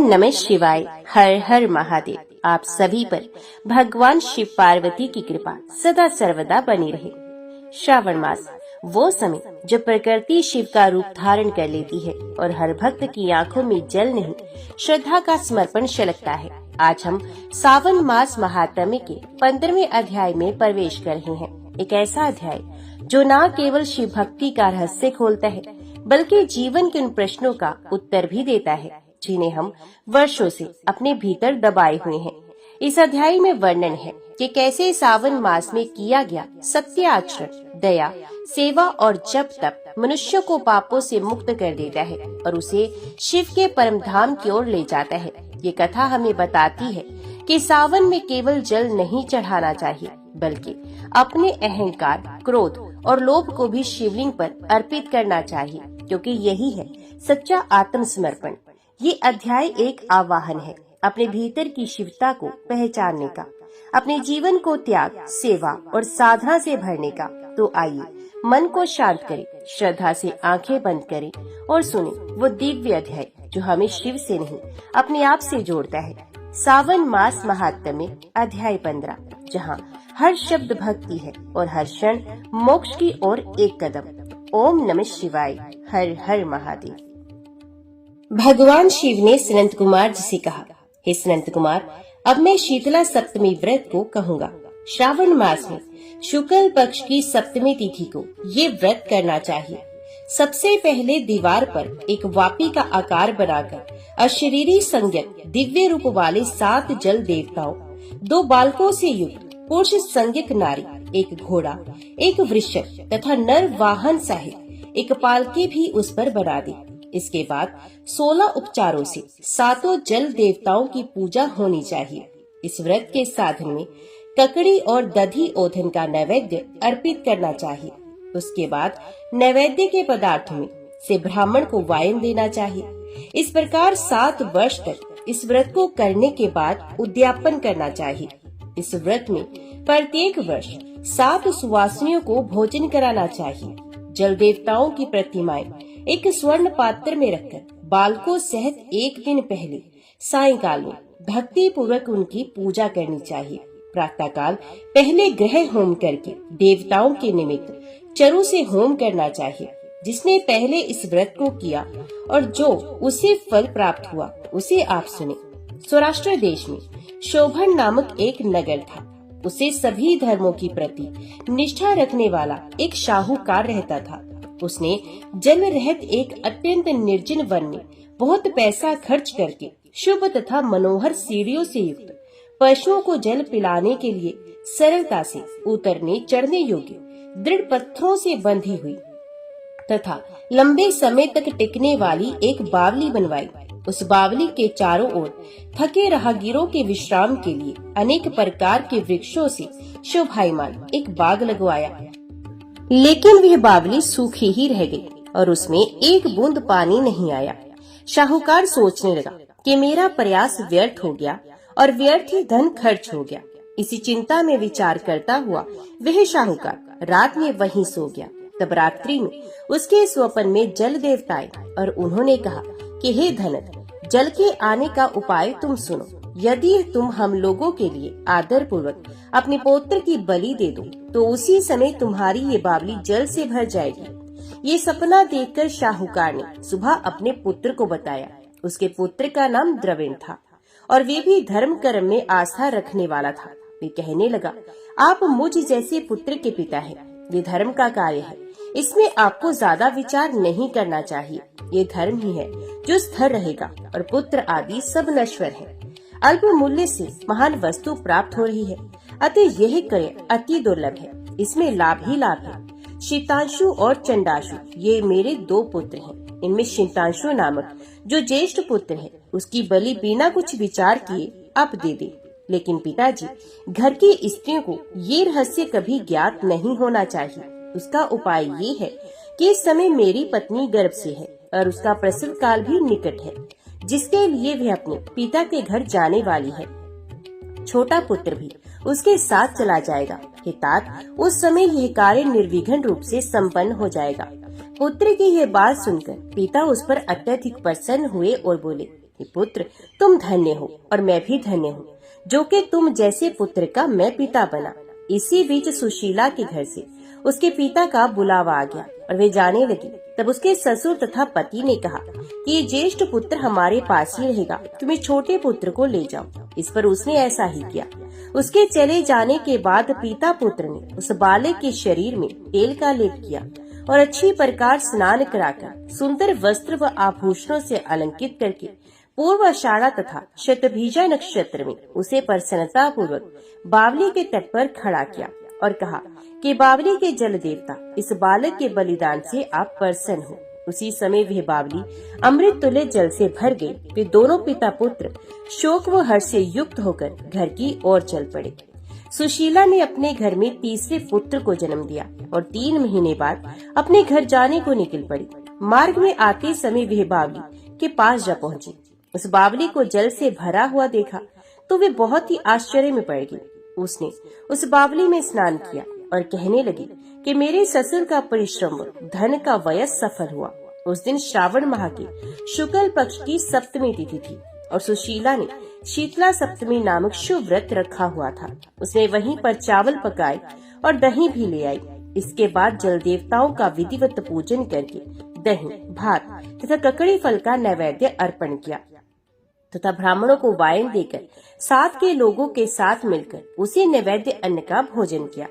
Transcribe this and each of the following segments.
नमः शिवाय। हर हर महादेव। आप सभी पर भगवान शिव पार्वती की कृपा सदा सर्वदा बनी रहे। श्रावण मास वो समय जब प्रकृति शिव का रूप धारण कर लेती है और हर भक्त की आंखों में जल नहीं, श्रद्धा का समर्पण छलकता है। आज हम सावन मास महात्म्य के 15वें अध्याय में प्रवेश कर रहे हैं। एक ऐसा अध्याय जो न केवल शिव भक्ति का रहस्य खोलता है, बल्कि जीवन के उन प्रश्नों का उत्तर भी देता है जिन्हें हम वर्षों से अपने भीतर दबाए हुए हैं। इस अध्याय में वर्णन है कि कैसे सावन मास में किया गया सत्य आचरण, दया, सेवा और जप तप मनुष्य को पापों से मुक्त कर देता है और उसे शिव के परम धाम की ओर ले जाता है। ये कथा हमें बताती है कि सावन में केवल जल नहीं चढ़ाना चाहिए, बल्कि अपने अहंकार, क्रोध और लोभ को भी शिवलिंग पर अर्पित करना चाहिए, क्योंकि यही है सच्चा आत्मसमर्पण। ये अध्याय एक आह्वान है अपने भीतर की शिवता को पहचानने का, अपने जीवन को त्याग, सेवा और साधना से भरने का। तो आइए मन को शांत करें, श्रद्धा से आंखें बंद करें और सुने वो दिव्य अध्याय जो हमें शिव से नहीं अपने आप से जोड़ता है। सावन मास महात्म्य अध्याय 15, जहाँ हर शब्द भक्ति है और हर क्षण मोक्ष की ओर एक कदम। ओम नमः शिवाय। हर हर महादेव। भगवान शिव ने सनंत कुमार जी से कहा, हे सनंत कुमार, अब मैं शीतला सप्तमी व्रत को कहूँगा। श्रावण मास में शुक्ल पक्ष की सप्तमी तिथि को ये व्रत करना चाहिए। सबसे पहले दीवार पर एक वापी का आकार बनाकर अशरीरी संज्ञक दिव्य रूप वाले 7 जल देवताओं, 2 बालकों से युक्त पुरुष संज्ञक नारी, एक घोड़ा, एक वृषभ तथा नर वाहन सहित एक पालकी भी उस पर बना दी। इसके बाद 16 उपचारों से 7 जल देवताओं की पूजा होनी चाहिए। इस व्रत के साधन में ककड़ी और दधी ओधन का नैवेद्य अर्पित करना चाहिए। उसके बाद नैवेद्य के पदार्थों में से ब्राह्मण को वायन देना चाहिए। इस प्रकार 7 वर्ष तक इस व्रत को करने के बाद उद्यापन करना चाहिए। इस व्रत में प्रत्येक वर्ष 7 सुवासिनियों को भोजन कराना चाहिए। जल देवताओं की प्रतिमाएं एक स्वर्ण पात्र में रखकर बालकों सहित एक दिन पहले सायंकाल में भक्ति पूर्वक उनकी पूजा करनी चाहिए। प्रातः काल पहले ग्रह होम करके देवताओं के निमित्त चरु से होम करना चाहिए। जिसने पहले इस व्रत को किया और जो उसे फल प्राप्त हुआ, उसे आप सुने। सौराष्ट्र देश में शोभन नामक एक नगर था। उसे सभी धर्मों की प्रति निष्ठा रखने वाला एक शाहूकार रहता था। उसने जल रहित एक अत्यंत निर्जन वन में बहुत पैसा खर्च करके शुभ तथा मनोहर सीढ़ियों से युक्त पशुओं को जल पिलाने के लिए सरलता से उतरने चढ़ने योग्य दृढ़ पत्थरों से बंधी हुई तथा लंबे समय तक टिकने वाली एक बावली बनवाई। उस बावली के चारों ओर थके राहगीरों के विश्राम के लिए अनेक प्रकार के वृक्षों से शोभायमान एक बाग लगवाया। लेकिन वह बावली सूखी ही रह गई और उसमें एक बूंद पानी नहीं आया। शाहूकार सोचने लगा कि मेरा प्रयास व्यर्थ हो गया और व्यर्थ ही धन खर्च हो गया। इसी चिंता में विचार करता हुआ वह शाहूकार रात में वहीं सो गया। तब रात्रि में उसके स्वप्न में जल देवता आए और उन्होंने कहा कि हे धनत, जल के आने का उपाय तुम सुनो। यदि तुम हम लोगों के लिए आदर पूर्वक अपने पुत्र की बलि दे दो तो उसी समय तुम्हारी ये बावली जल से भर जाएगी। ये सपना देखकर शाहूकार ने सुबह अपने पुत्र को बताया। उसके पुत्र का नाम द्रविण था और वे भी धर्म कर्म में आस्था रखने वाला था। वे कहने लगा, आप मुझ जैसे पुत्र के पिता हैं। ये धर्म का कार्य है, इसमें आपको ज्यादा विचार नहीं करना चाहिए। ये धर्म ही है जो स्थिर रहेगा और पुत्र आदि सब नश्वर है। अल्प मूल्य से महान वस्तु प्राप्त हो रही है, अतः यह कार्य अति दुर्लभ है। इसमें लाभ ही लाभ है। शीतांशु और चंडाशु ये मेरे 2 पुत्र हैं। इनमें शीतांशु नामक जो ज्येष्ठ पुत्र है, उसकी बलि बिना कुछ विचार किए आप दे दे। लेकिन पिताजी, घर की स्त्रियों को ये रहस्य कभी ज्ञात नहीं होना चाहिए। उसका उपाय ये है कि इस समय मेरी पत्नी गर्भ से है और उसका प्रसव काल भी निकट है, जिसके लिए वह अपने पिता के घर जाने वाली है। छोटा पुत्र भी उसके साथ चला जाएगा। हितात उस समय यह कार्य निर्विघ्न रूप से संपन्न हो जाएगा। पुत्र की यह बात सुनकर पिता उस पर अत्यधिक प्रसन्न हुए और बोले, हे पुत्र, तुम धन्य हो और मैं भी धन्य हूँ जो कि तुम जैसे पुत्र का मैं पिता बना। इसी बीच सुशीला के घर से उसके पिता का बुलावा आ गया और वे जाने लगी। तब उसके ससुर तथा पति ने कहा कि ये ज्येष्ठ पुत्र हमारे पास ही रहेगा, तुम इस छोटे पुत्र को ले जाओ। इस पर उसने ऐसा ही किया। उसके चले जाने के बाद पिता पुत्र ने उस बालक के शरीर में तेल का लेप किया और अच्छी प्रकार स्नान कराकर सुंदर वस्त्र व आभूषणों से अलंकृत करके पूर्व आषाढ़ा तथा शतभिजा नक्षत्र में उसे प्रसन्नता पूर्वक बावली के तट पर खड़ा किया और कहा कि बावली के जल देवता, इस बालक के बलिदान से आप प्रसन्न हो। उसी समय वह बावली अमृत तुल्य जल से भर गई। वे दोनों पिता पुत्र शोक व हर्ष से युक्त होकर घर की ओर चल पड़े। सुशीला ने अपने घर में तीसरे पुत्र को जन्म दिया और 3 महीने बाद अपने घर जाने को निकल पड़ी। मार्ग में आते समय वह बावली के पास जा पहुंची। उस बावली को जल से भरा हुआ देखा तो वे बहुत ही आश्चर्य में पड़ गई। उसने उस बावली में स्नान किया और कहने लगी कि मेरे ससुर का परिश्रम धन का वयस सफल हुआ। उस दिन श्रावण माह के शुक्ल पक्ष की सप्तमी तिथि थी और सुशीला ने शीतला सप्तमी नामक शुभ व्रत रखा हुआ था। उसने वहीं पर चावल पकाए और दही भी ले आई। इसके बाद जल देवताओं का विधिवत पूजन करके दही, भात तथा ककड़ी फल का नैवेद्य अर्पण किया तथा ब्राह्मणों को वाइन देकर साथ के लोगों के साथ मिलकर उसी नैवेद्य अन्न का भोजन किया।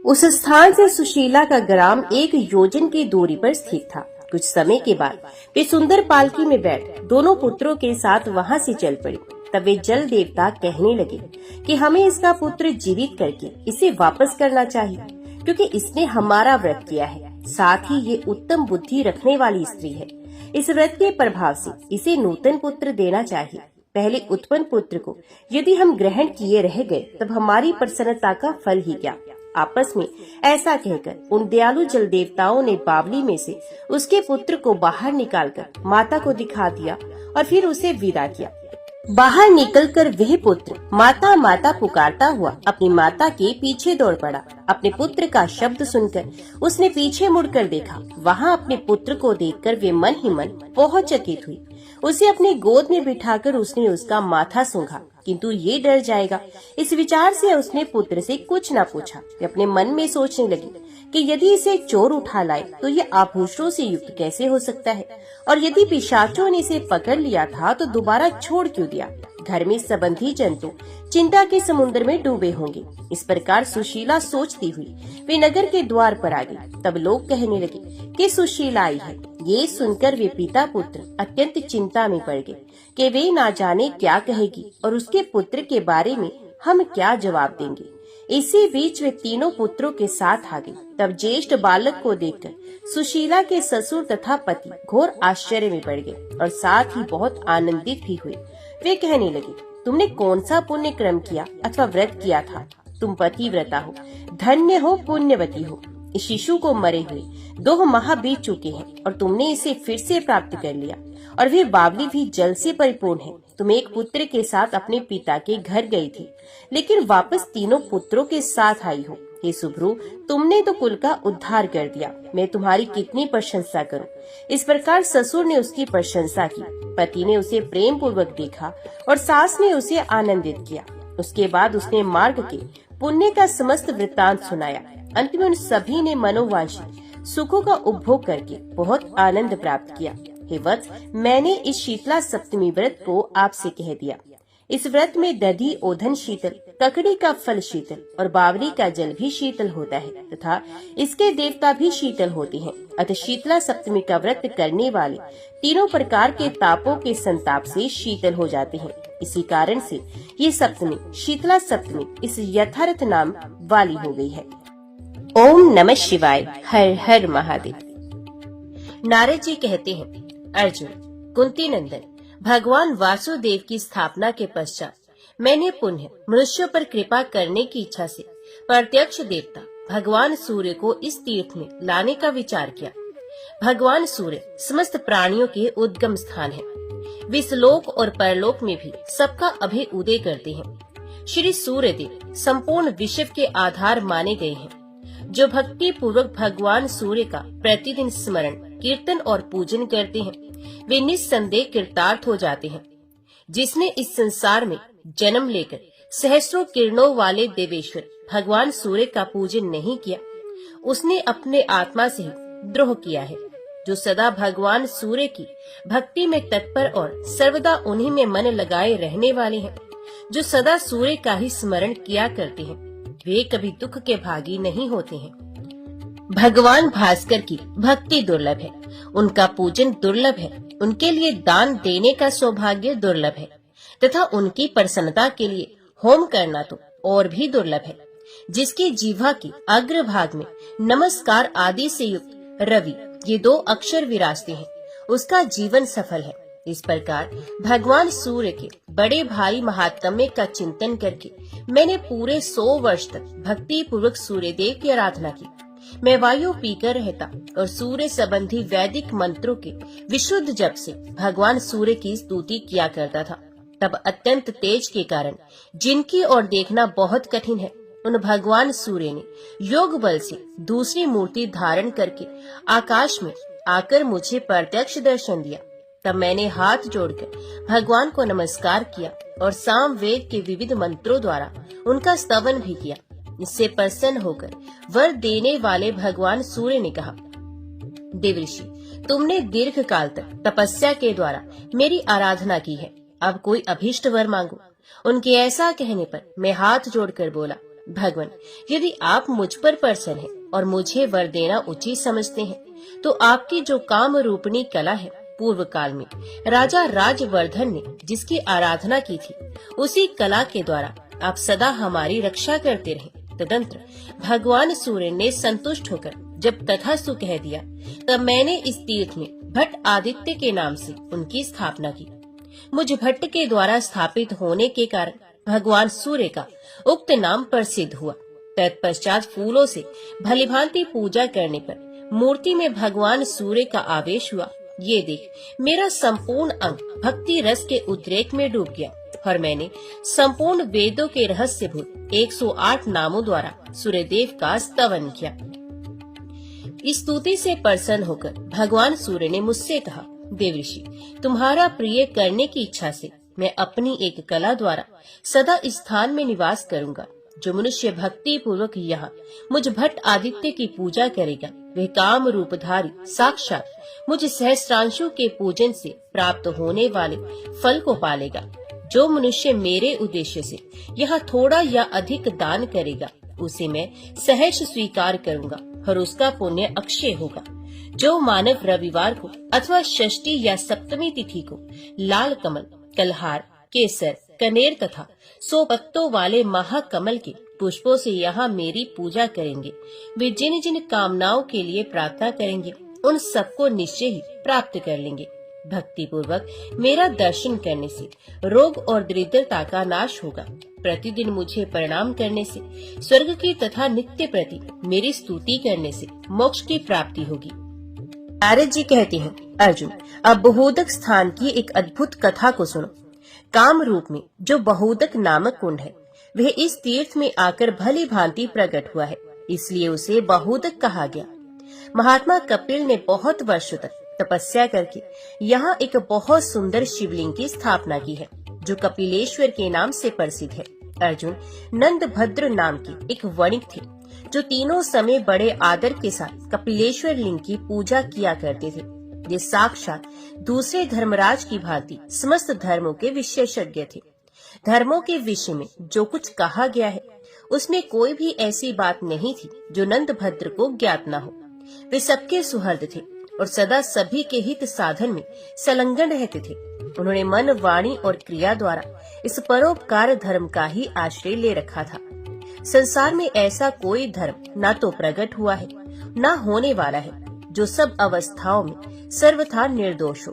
उस स्थान से सुशीला का ग्राम 1 योजन की दूरी पर स्थित था। कुछ समय के बाद वे सुंदर पालकी में बैठ दोनों पुत्रों के साथ वहां से चल पड़ी। तब वे जल देवता कहने लगे कि हमें इसका पुत्र जीवित करके इसे वापस करना चाहिए, क्योंकि इसने हमारा व्रत किया है। साथ ही ये उत्तम बुद्धि रखने वाली स्त्री है। इस व्रत के प्रभाव से इसे नूतन पुत्र देना चाहिए। पहले उत्पन्न पुत्र को यदि हम ग्रहण किए रह गए तब हमारी प्रसन्नता का फल ही क्या। आपस में ऐसा कहकर उन दयालु जल देवताओं ने बावली में से उसके पुत्र को बाहर निकालकर माता को दिखा दिया और फिर उसे विदा किया। बाहर निकलकर वह पुत्र माता माता पुकारता हुआ अपनी माता के पीछे दौड़ पड़ा। अपने पुत्र का शब्द सुनकर उसने पीछे मुड़कर देखा। वहां अपने पुत्र को देखकर वे मन ही मन बहुत चकित हुई। उसे अपनी गोद में बिठाकर उसने उसका माथा सूंघा, किंतु ये डर जाएगा, इस विचार से उसने पुत्र से कुछ न पूछा। वे अपने मन में सोचने लगी कि यदि इसे चोर उठा लाए तो ये आभूषणों से युक्त कैसे हो सकता है, और यदि पिशाचों ने इसे पकड़ लिया था तो दोबारा छोड़ क्यों दिया। घर में संबंधी जंतु चिंता के समुद्र में डूबे होंगे। इस प्रकार सुशीला सोचती हुई वे नगर के द्वार पर आ गई। तब लोग कहने लगे कि सुशीला आई है। ये सुनकर वे पिता पुत्र अत्यंत चिंता में पड़ गए कि वे ना जाने क्या कहेगी और उसके पुत्र के बारे में हम क्या जवाब देंगे। इसी बीच वे तीनों पुत्रों के साथ आ गई। तब ज्येष्ठ बालक को देखकर सुशीला के ससुर तथा पति घोर आश्चर्य में पड़ गए और साथ ही बहुत आनंदित भी हुए। वे कहने लगे, तुमने कौन सा पुण्य क्रम किया अथवा व्रत किया था। तुम पतिव्रता हो, धन्य हो, पुण्यवती हो। इस शिशु को मरे हुए 2 माह बीत चुके हैं और तुमने इसे फिर से प्राप्त कर लिया, और वह बावली भी जल से परिपूर्ण है। तुम एक पुत्र के साथ अपने पिता के घर गई थी, लेकिन वापस तीनों पुत्रों के साथ आई हो। हे सुभ्रू, तुमने तो कुल का उद्धार कर दिया। मैं तुम्हारी कितनी प्रशंसा करूं। इस प्रकार ससुर ने उसकी प्रशंसा की। पति ने उसे प्रेम पूर्वक देखा और सास ने उसे आनंदित किया। उसके बाद उसने मार्ग के पुण्य का समस्त वृत्तांत सुनाया। अंत में उन सभी ने मनोवांछित सुखों का उपभोग करके बहुत आनंद प्राप्त किया। हे वत्स, मैंने इस शीतला सप्तमी व्रत को आपसे कह दिया। इस व्रत में दधी ओधन शीतल, ककड़ी का फल शीतल और बावली का जल भी शीतल होता है तथा इसके देवता भी शीतल होते हैं। अतः शीतला सप्तमी का व्रत करने वाले तीनों प्रकार के तापों के संताप से शीतल हो जाते हैं। इसी कारण से ये सप्तमी शीतला सप्तमी इस यथार्थ नाम वाली हो गई है। ओम नमः शिवाय। हर हर महादेव। नारद जी कहते हैं, अर्जुन, कुंती नंदन, भगवान वासुदेव की स्थापना के पश्चात मैंने पुनः मनुष्यों पर कृपा करने की इच्छा से प्रत्यक्ष देवता भगवान सूर्य को इस तीर्थ में लाने का विचार किया। भगवान सूर्य समस्त प्राणियों के उद्गम स्थान है। विश्वलोक और परलोक में भी सबका अभय उदय करते हैं। श्री सूर्य देव संपूर्ण विश्व के आधार माने गए हैं। जो भक्ति पूर्वक भगवान सूर्य का प्रतिदिन स्मरण, कीर्तन और पूजन करते हैं वे निस्संदेह कृतार्थ हो जाते हैं। जिसने इस संसार में जन्म लेकर सहस्रों किरणों वाले देवेश्वर भगवान सूर्य का पूजन नहीं किया, उसने अपने आत्मा से ही द्रोह किया है। जो सदा भगवान सूर्य की भक्ति में तत्पर और सर्वदा उन्हीं में मन लगाए रहने वाले हैं, जो सदा सूर्य का ही स्मरण किया करते हैं, वे कभी दुख के भागी नहीं होते हैं। भगवान भास्कर की भक्ति दुर्लभ है, उनका पूजन दुर्लभ है, उनके लिए दान देने का सौभाग्य दुर्लभ है तथा उनकी प्रसन्नता के लिए होम करना तो और भी दुर्लभ है। जिसकी जीवा की अग्रभाग में नमस्कार आदि से युक्त रवि ये 2 अक्षर विराजते हैं, उसका जीवन सफल है। इस प्रकार भगवान सूर्य के बड़े भारी महात्म्य का चिंतन करके मैंने पूरे 100 वर्ष तक भक्ति पूर्वक सूर्य देव की आराधना की। मैं वायु पीकर रहता और सूर्य संबंधी वैदिक मंत्रों के विशुद्ध जप से भगवान सूर्य की स्तुति किया करता था। तब अत्यंत तेज के कारण जिनकी ओर देखना बहुत कठिन है, उन भगवान सूर्य ने योग बल से दूसरी मूर्ति धारण करके आकाश में आकर मुझे प्रत्यक्ष दर्शन दिया। तब मैंने हाथ जोड़कर भगवान को नमस्कार किया और साम वेद के विविध मंत्रों द्वारा उनका स्तवन भी किया। इससे प्रसन्न होकर वर देने वाले भगवान सूर्य ने कहा, देवऋषि, तुमने दीर्घ काल तक तपस्या के द्वारा मेरी आराधना की है, अब कोई अभीष्ट वर मांगो। उनके ऐसा कहने पर मैं हाथ जोड़कर बोला, भगवान, यदि आप मुझ पर प्रसन्न हैं और मुझे वर देना उचित समझते हैं, तो आपकी जो काम रूपणी कला है, पूर्व काल में राजा राजवर्धन ने जिसकी आराधना की थी, उसी कला के द्वारा आप सदा हमारी रक्षा करते रहे। तदंतर भगवान सूर्य ने संतुष्ट होकर जब तथास्तु कह दिया, तब मैंने इस तीर्थ में भट्ट आदित्य के नाम से उनकी स्थापना की। मुझ भट्ट के द्वारा स्थापित होने के कारण भगवान सूर्य का उक्त नाम प्रसिद्ध हुआ। तत्पश्चात फूलों से भलीभांति पूजा करने पर मूर्ति में भगवान सूर्य का आवेश हुआ। ये देख मेरा संपूर्ण अंग भक्ति रस के उद्रेक में डूब गया और मैंने संपूर्ण वेदों के रहस्यभूत 108 नामों द्वारा सूर्यदेव का स्तवन किया। इस स्तुति से प्रसन्न होकर भगवान सूर्य ने मुझसे कहा, देवऋषि, तुम्हारा प्रिय करने की इच्छा से मैं अपनी एक कला द्वारा सदा इस स्थान में निवास करूंगा। जो मनुष्य भक्ति पूर्वक यहाँ मुझ भट्ट आदित्य की पूजा करेगा, वह काम रूपधारी साक्षात मुझ सहस्रांशु के पूजन से प्राप्त होने वाले फल को पालेगा। जो मनुष्य मेरे उद्देश्य से यहाँ थोड़ा या अधिक दान करेगा, उसे मैं सहर्ष स्वीकार करूंगा और उसका पुण्य अक्षय होगा। जो मानव रविवार को अथवा षष्ठी या सप्तमी तिथि को लाल कमल, कलहार, केसर, कनेर तथा 100 पत्तों वाले महाकमल के पुष्पों से यहाँ मेरी पूजा करेंगे, वे जिन जिन कामनाओं के लिए प्रार्थना करेंगे, उन सबको निश्चय ही प्राप्त कर लेंगे। भक्ति पूर्वक मेरा दर्शन करने से रोग और दरिद्रता का नाश होगा। प्रतिदिन मुझे प्रणाम करने से स्वर्ग की तथा नित्य प्रति मेरी स्तुति करने से मोक्ष की प्राप्ति होगी। नारद जी कहते हैं, अर्जुन, अब बहुदक स्थान की एक अद्भुत कथा को सुनो। काम रूप में जो बहुदक नामक कुंड है, वह इस तीर्थ में आकर भली भांति प्रकट हुआ है, इसलिए उसे बहुदक कहा गया। महात्मा कपिल ने बहुत वर्षों तक तपस्या करके यहाँ एक बहुत सुंदर शिवलिंग की स्थापना की है, जो कपिलेश्वर के नाम से प्रसिद्ध है। अर्जुन नंदभद्र नाम के एक वणिक थे, जो तीनों समय बड़े आदर के साथ कपिलेश्वर लिंग की पूजा किया करते थे। ये साक्षात दूसरे धर्मराज की भांति समस्त धर्मों के विशेषज्ञ थे। धर्मों के विषय में जो कुछ कहा गया है, उसमें कोई भी ऐसी बात नहीं थी जो नंदभद्र को ज्ञात न हो। वे सबके सुहृद थे और सदा सभी के हित साधन में संलग्न रहते थे। उन्होंने मन, वाणी और क्रिया द्वारा इस परोपकार धर्म का ही आश्रय ले रखा था। संसार में ऐसा कोई धर्म न तो प्रकट हुआ है, न होने वाला है, जो सब अवस्थाओं में सर्वथा निर्दोष हो।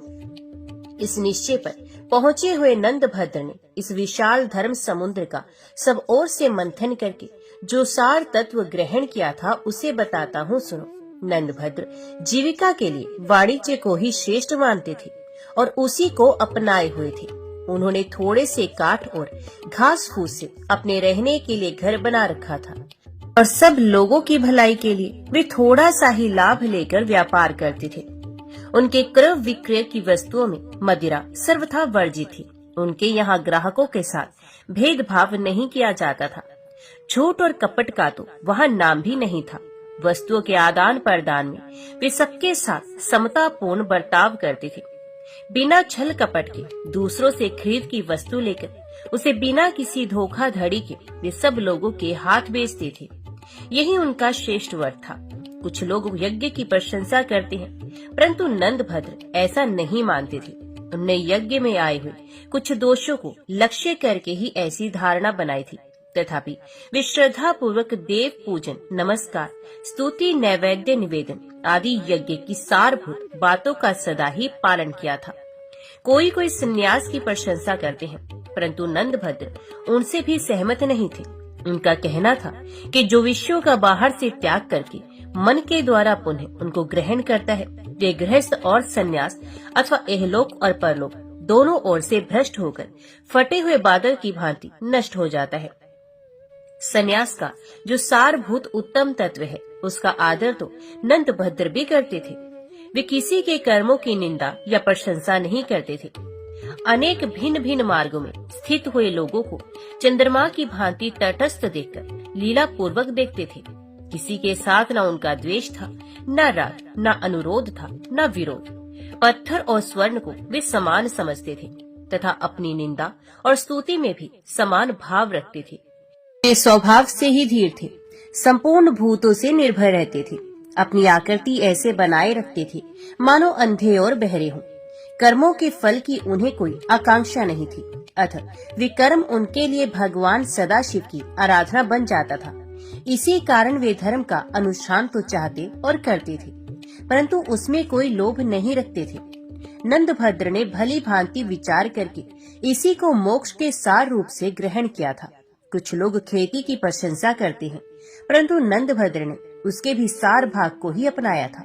इस निश्चय पर पहुँचे हुए नंदभद्र ने इस विशाल धर्म समुद्र का सब ओर से मंथन करके जो सार तत्व ग्रहण किया था, उसे बताता हूँ, सुनो। नंदभद्र जीविका के लिए वाणिज्य को ही श्रेष्ठ मानते थे और उसी को अपनाए हुए थे। उन्होंने थोड़े से काठ और घास फूस से अपने रहने के लिए घर बना रखा था और सब लोगों की भलाई के लिए वे थोड़ा सा ही लाभ लेकर व्यापार करते थे। उनके क्रय विक्रय की वस्तुओं में मदिरा सर्वथा वर्जित थी उनके यहाँ ग्राहकों के साथ भेदभाव नहीं किया जाता था। झूठ और कपट का तो वहाँ नाम भी नहीं था। वस्तुओं के आदान प्रदान में वे सबके साथ समतापूर्ण बर्ताव करते थे। बिना छल कपट के दूसरों से खरीद की वस्तु लेकर उसे बिना किसी धोखाधड़ी के वे सब लोगों के हाथ बेचते थे। यही उनका श्रेष्ठ वर्ग था। कुछ लोग यज्ञ की प्रशंसा करते हैं, परंतु नंदभद्र ऐसा नहीं मानते थे। उनने यज्ञ में आए हुए कुछ दोषों को लक्ष्य करके ही ऐसी धारणा बनाई थी। तथापि वे श्रद्धा पूर्वक देव पूजन, नमस्कार, स्तुति, नैवेद्य निवेदन आदि यज्ञ की सारभूत बातों का सदा ही पालन किया था। कोई कोई संन्यास की प्रशंसा करते हैं, परंतु नंदभद्र उनसे भी सहमत नहीं थे। उनका कहना था कि जो विषयों का बाहर से त्याग करके मन के द्वारा पुनः उनको ग्रहण करता है, वे गृहस्थ और संन्यास अथवा इहलोक और परलोक दोनों ओर से भ्रष्ट होकर फटे हुए बादल की भांति नष्ट हो जाता है। संन्यास का जो सारभूत उत्तम तत्व है, उसका आदर तो नंदभद्र भी करते थे। वे किसी के कर्मों की निंदा या प्रशंसा नहीं करते थे। अनेक भिन्न भिन्न मार्गों में स्थित हुए लोगों को चंद्रमा की भांति तटस्थ देखकर लीला पूर्वक देखते थे। किसी के साथ न उनका द्वेष था, न राग, न अनुरोध था, न विरोध। पत्थर और स्वर्ण को वे समान समझते थे तथा अपनी निंदा और स्तुति में भी समान भाव रखते थे। वे स्वभाव से ही धीर थे, संपूर्ण भूतों से निर्भय रहते थे। अपनी आकृति ऐसे बनाए रखते थे मानो अंधे और बहरे हों। कर्मों के फल की उन्हें कोई आकांक्षा नहीं थी, अतः वे कर्म उनके लिए भगवान सदाशिव की आराधना बन जाता था। इसी कारण वे धर्म का अनुष्ठान तो चाहते और करते थे, परंतु उसमें कोई लोभ नहीं रखते थे। नंदभद्र ने भली भांति विचार करके इसी को मोक्ष के सार रूप से ग्रहण किया था। कुछ लोग खेती की प्रशंसा करते हैं, परंतु नंदभद्र ने उसके भी सार भाग को ही अपनाया था।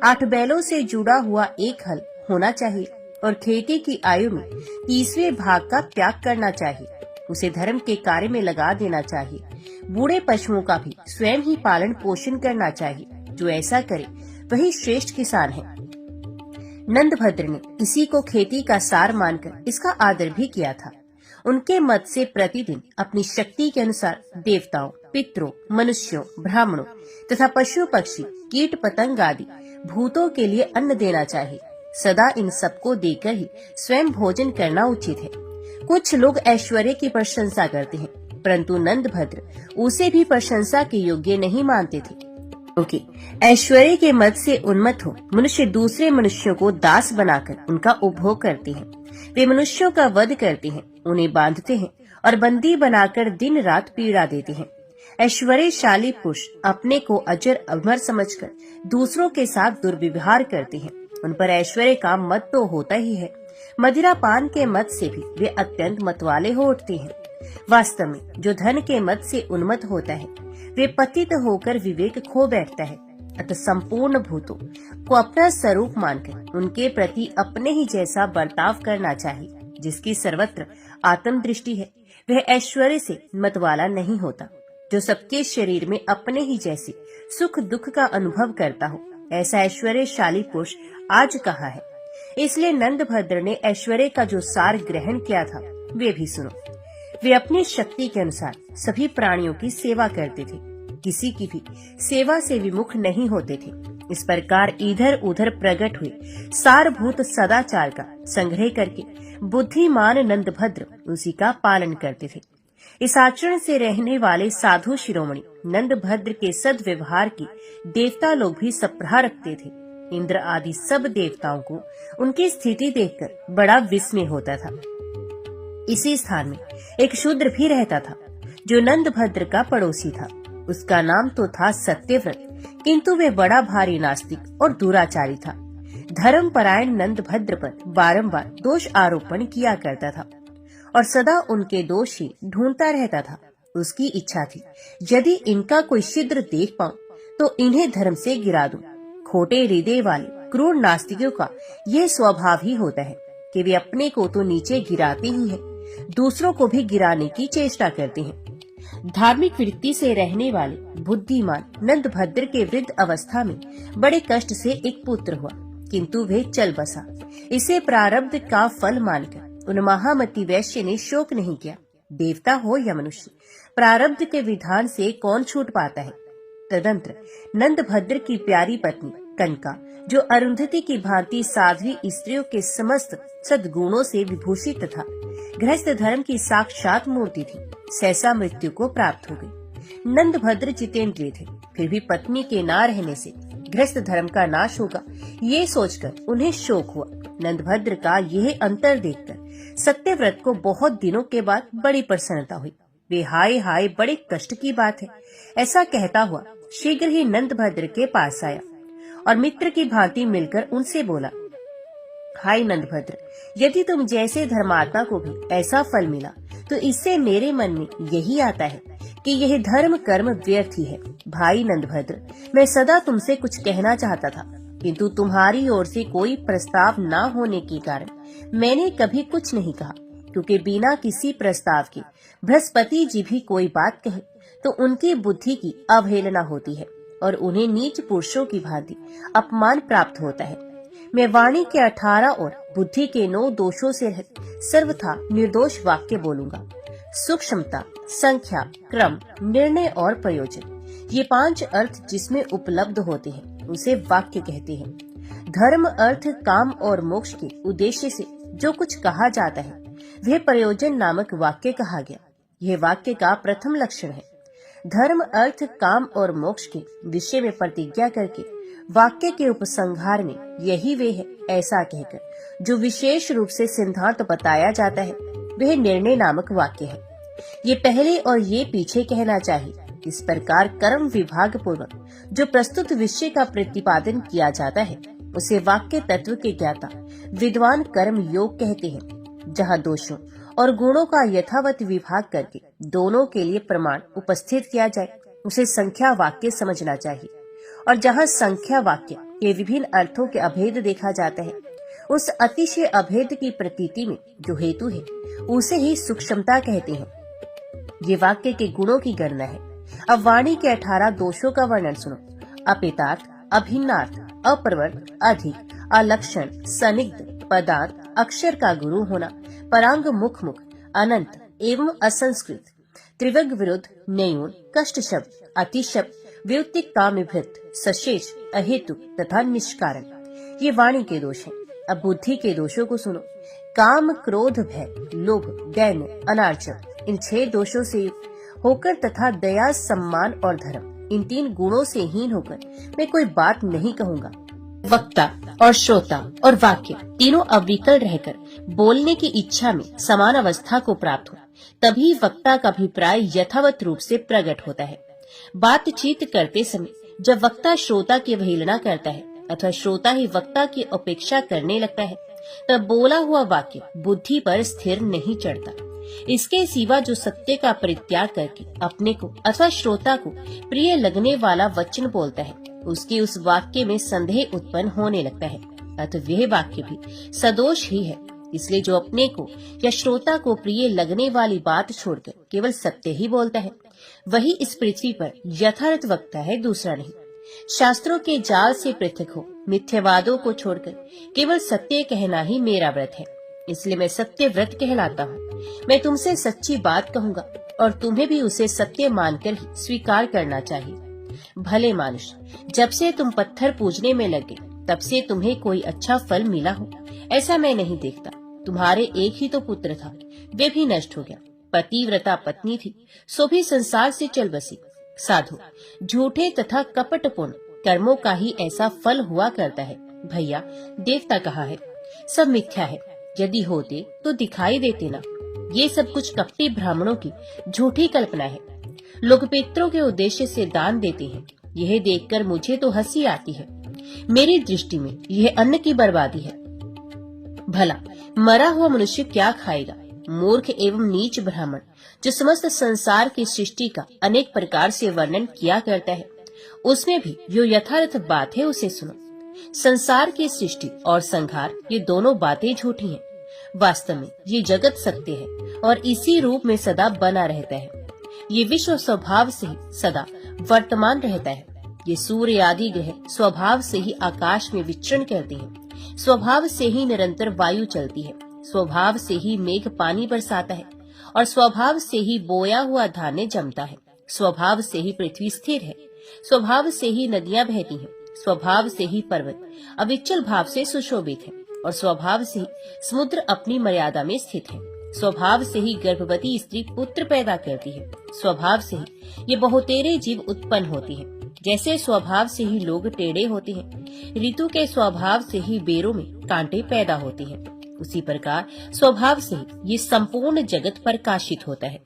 8 बैलों से जुड़ा हुआ एक हल होना चाहिए और खेती की आयु में 30वें भाग का त्याग करना चाहिए। उसे धर्म के कार्य में लगा देना चाहिए। बूढ़े पशुओं का भी स्वयं ही पालन पोषण करना चाहिए। जो ऐसा करे वही श्रेष्ठ किसान है। नंदभद्र ने इसी को खेती का सार मानकर इसका आदर भी किया था। उनके मत से प्रतिदिन अपनी शक्ति के अनुसार देवताओं, पितरों, मनुष्यों, ब्राह्मणों तथा पशु पक्षी, कीट पतंग आदि भूतों के लिए अन्न देना चाहिए। सदा इन सबको देकर ही स्वयं भोजन करना उचित है। कुछ लोग ऐश्वर्य की प्रशंसा करते हैं, परंतु नंदभद्र उसे भी प्रशंसा के योग्य नहीं मानते थे, क्योंकि ऐश्वर्य के मद से उन्मत्त हो मनुष्य दूसरे मनुष्यों को दास बनाकर उनका उपभोग करते हैं। वे मनुष्यों का वध करते हैं, उन्हें बांधते हैं और बंदी बनाकर दिन रात पीड़ा देते हैं। ऐश्वर्यशाली पुरुष अपने को अजर अमर समझकर दूसरों के साथ दुर्व्यवहार करते हैं। उन पर ऐश्वर्य का मत तो होता ही है, मदिरा पान के मत से भी वे अत्यंत मतवाले हो उठते हैं। वास्तव में जो धन के मत से उन्मत्त होता है, वे पतित होकर विवेक खो बैठता है। अतः संपूर्ण भूतों को अपना स्वरूप मानकर उनके प्रति अपने ही जैसा बर्ताव करना चाहिए। जिसकी सर्वत्र आत्म दृष्टि है, वह ऐश्वर्य से मतवाला नहीं होता। जो सबके शरीर में अपने ही जैसे सुख दुख का अनुभव करता हो, ऐसा ऐश्वर्यशाली पुरुष आज कहाँ है। इसलिए नंदभद्र ने ऐश्वर्य का जो सार ग्रहण किया था, वे भी सुनो। वे अपनी शक्ति के अनुसार सभी प्राणियों की सेवा करते थे, किसी की भी सेवा से विमुख नहीं होते थे। इस प्रकार इधर उधर प्रकट हुए सारभूत सदाचार का संग्रह करके बुद्धिमान नंदभद्र उसी का पालन करते थे। इस आचरण से रहने वाले साधु शिरोमणि नंदभद्र के सद्व्यवहार की देवता लोग भी सप्राह रखते थे। इंद्र आदि सब देवताओं को उनकी स्थिति देखकर बड़ा विस्मय होता था। इसी स्थान में एक शूद्र भी रहता था, जो नंदभद्र का पड़ोसी था। उसका नाम तो था सत्यव्रत, किंतु वे बड़ा भारी नास्तिक और दुराचारी था। धर्मपरायण नंदभद्र पर बारंबार दोष आरोपण किया करता था और सदा उनके दोष ही ढूंढता रहता था। उसकी इच्छा थी, यदि इनका कोई छिद्र देख पाऊं तो इन्हें धर्म से गिरा दूं। खोटे हृदय वाले क्रूर नास्तिकों का ये स्वभाव ही होता है कि वे अपने को तो नीचे गिराते ही हैं, दूसरों को भी गिराने की चेष्टा करते हैं। धार्मिक वृत्ति से रहने वाले बुद्धिमान नंदभद्र के वृद्ध अवस्था में बड़े कष्ट से एक पुत्र हुआ, किंतु वे चल बसा। इसे प्रारब्ध का फल मानकर उन महामती वैश्य ने शोक नहीं किया। देवता हो या मनुष्य, प्रारब्ध के विधान से कौन छूट पाता है। तदंतर नंदभद्र की प्यारी पत्नी कनका, जो अरुंधति की भांति साध्वी स्त्रियों के समस्त सद्गुणों से विभूषित तथा गृहस्थ धर्म की साक्षात मूर्ति थी, सहसा मृत्यु को प्राप्त हो गई। नंदभद्र जितेंद्रिय थे, फिर भी पत्नी के ना रहने से गृहस्थ धर्म का नाश होगा, ये सोचकर उन्हें शोक हुआ। नंदभद्र का यह अंतर देखकर सत्यव्रत को बहुत दिनों के बाद बड़ी प्रसन्नता हुई। वे हाय हाय, बड़े कष्ट की बात है, ऐसा कहता हुआ शीघ्र ही नंदभद्र के पास आया और मित्र की भांति मिलकर उनसे बोला, हाय नंदभद्र, यदि तुम जैसे धर्मात्मा को भी ऐसा फल मिला तो इससे मेरे मन में यही आता है कि यह धर्म कर्म व्यर्थ ही है। भाई नंदभद्र, मैं सदा तुमसे कुछ कहना चाहता था, किंतु तुम्हारी ओर से कोई प्रस्ताव न होने के कारण मैंने कभी कुछ नहीं कहा, क्योंकि बिना किसी प्रस्ताव के बृहस्पति जी भी कोई बात कहे तो उनकी बुद्धि की अवहेलना होती है और उन्हें नीच पुरुषों की भांति अपमान प्राप्त होता है। मैं वाणी के 18 और बुद्धि के 9 दोषों से रहित सर्वथा निर्दोष वाक्य बोलूंगा। सूक्ष्मता, संख्या, क्रम, निर्णय और प्रयोजन, ये 5 अर्थ जिसमें उपलब्ध होते हैं उसे वाक्य कहते हैं। धर्म, अर्थ, काम और मोक्ष के उद्देश्य से जो कुछ कहा जाता है वह प्रयोजन नामक वाक्य कहा गया। यह वाक्य का प्रथम लक्षण है। धर्म, अर्थ, काम और मोक्ष के विषय में प्रतिज्ञा करके वाक्य के उपसंहार में यही वे है ऐसा कहकर जो विशेष रूप से सिद्धांत बताया जाता है वह निर्णय नामक वाक्य है। ये पहले और ये पीछे कहना चाहिए। इस प्रकार कर्म विभाग पूर्वक जो प्रस्तुत विषय का प्रतिपादन किया जाता है उसे वाक्य तत्व के ज्ञाता विद्वान कर्म योग कहते हैं। जहाँ दोषों और गुणों का यथावत विभाग करके दोनों के लिए प्रमाण उपस्थित किया जाए उसे संख्या वाक्य समझना चाहिए, और जहाँ संख्या वाक्य के विभिन्न अर्थों के अभेद देखा जाता है उस अतिशय अभेद की प्रतीति में जो हेतु है उसे ही सूक्ष्मता कहते हैं। ये वाक्य के गुणों की गणना है। अब वाणी के 18 दोषों का वर्णन सुनो। अपेतार्थ, अभिन्नार्थ, अप्रवर्त, अधिक, अलक्षण, सनिग्ध, पदार्थ, अक्षर का गुरु होना, परांग, मुख, अनंत एवं असंस्कृत, त्रिवर्ग विरुद्ध, न्यून, कष्ट शब्द, अति शब्द, व्युत्तिक, काम्यभृत, सशेष, अहेतु तथा निष्कारण, ये वाणी के दोष हैं। अब बुद्धि के दोषों को सुनो। काम, क्रोध, भय, लोभ, दैन्य, अनार्जव, इन 6 दोषों से युक्त होकर तथा दया, सम्मान और धर्म, इन 3 गुणों से हीन होकर मैं कोई बात नहीं कहूँगा। वक्ता और श्रोता और वाक्य तीनों अविकल रहकर बोलने की इच्छा में समान अवस्था को प्राप्त हो, तभी वक्ता का अभिप्राय यथावत रूप से प्रकट होता है। बातचीत करते समय जब वक्ता श्रोता की अवहेलना करता है अथवा श्रोता ही वक्ता की अपेक्षा करने लगता है तब बोला हुआ वाक्य बुद्धि पर स्थिर नहीं चढ़ता। इसके सिवा जो सत्य का परित्याग करके अपने को अथवा श्रोता को प्रिय लगने वाला वचन बोलता है उसके उस वाक्य में संदेह उत्पन्न होने लगता है, अतः वह वाक्य भी सदोष ही है। इसलिए जो अपने को या श्रोता को प्रिय लगने वाली बात छोड़कर केवल सत्य ही बोलता है वही इस पृथ्वी पर यथार्थ वक्ता है, दूसरा नहीं। शास्त्रों के जाल से पृथक हो मिथ्यावादों को छोड़कर केवल सत्य कहना ही मेरा व्रत है, इसलिए मैं सत्य व्रत कहलाता हूँ। मैं तुमसे सच्ची बात कहूँगा और तुम्हें भी उसे सत्य मानकर ही स्वीकार करना चाहिए। भले मानुष, जब से तुम पत्थर पूजने में लगे तब से तुम्हें कोई अच्छा फल मिला हो ऐसा मैं नहीं देखता। तुम्हारे एक ही तो पुत्र था, वे भी नष्ट हो गया। पतिव्रता पत्नी थी, सो भी संसार से चल बसी। साधु, झूठे तथा कपटपूर्ण कर्मों का ही ऐसा फल हुआ करता है। भैया, देवता कहाँ है? सब मिथ्या है। यदि होते तो दिखाई देते ना। ये सब कुछ कपटी ब्राह्मणों की झूठी कल्पना है। लोग पितरों के उद्देश्य से दान देते हैं, यह देखकर मुझे तो हंसी आती है। मेरी दृष्टि में यह अन्न की बर्बादी है। भला मरा हुआ मनुष्य क्या खाएगा? मूर्ख एवं नीच ब्राह्मण जो समस्त संसार की सृष्टि का अनेक प्रकार से वर्णन किया करता है उसमें भी जो यथार्थ बात है उसे सुनो। संसार की सृष्टि और संहार ये दोनों बातें झूठी हैं। वास्तव में ये जगत सत्य है और इसी रूप में सदा बना रहता है। ये विश्व स्वभाव से ही सदा वर्तमान रहता है। ये सूर्य आदि ग्रह स्वभाव से ही आकाश में विचरण करते हैं। स्वभाव से ही निरंतर वायु चलती है। स्वभाव से ही मेघ पानी बरसाता है और स्वभाव से ही बोया हुआ धान्य जमता है। स्वभाव से ही पृथ्वी स्थिर है, स्वभाव से ही नदियां बहती हैं, स्वभाव से ही पर्वत अविचल भाव से सुशोभित है और स्वभाव से ही समुद्र अपनी मर्यादा में स्थित है। स्वभाव से ही गर्भवती स्त्री पुत्र पैदा करती है, स्वभाव से ही ये बहुतेरे जीव उत्पन्न होती है। जैसे स्वभाव से ही लोग टेढ़े होते हैं, ऋतु के स्वभाव से ही बेरों में कांटे पैदा होते हैं, उसी प्रकार स्वभाव से ही ये संपूर्ण जगत प्रकाशित होता है।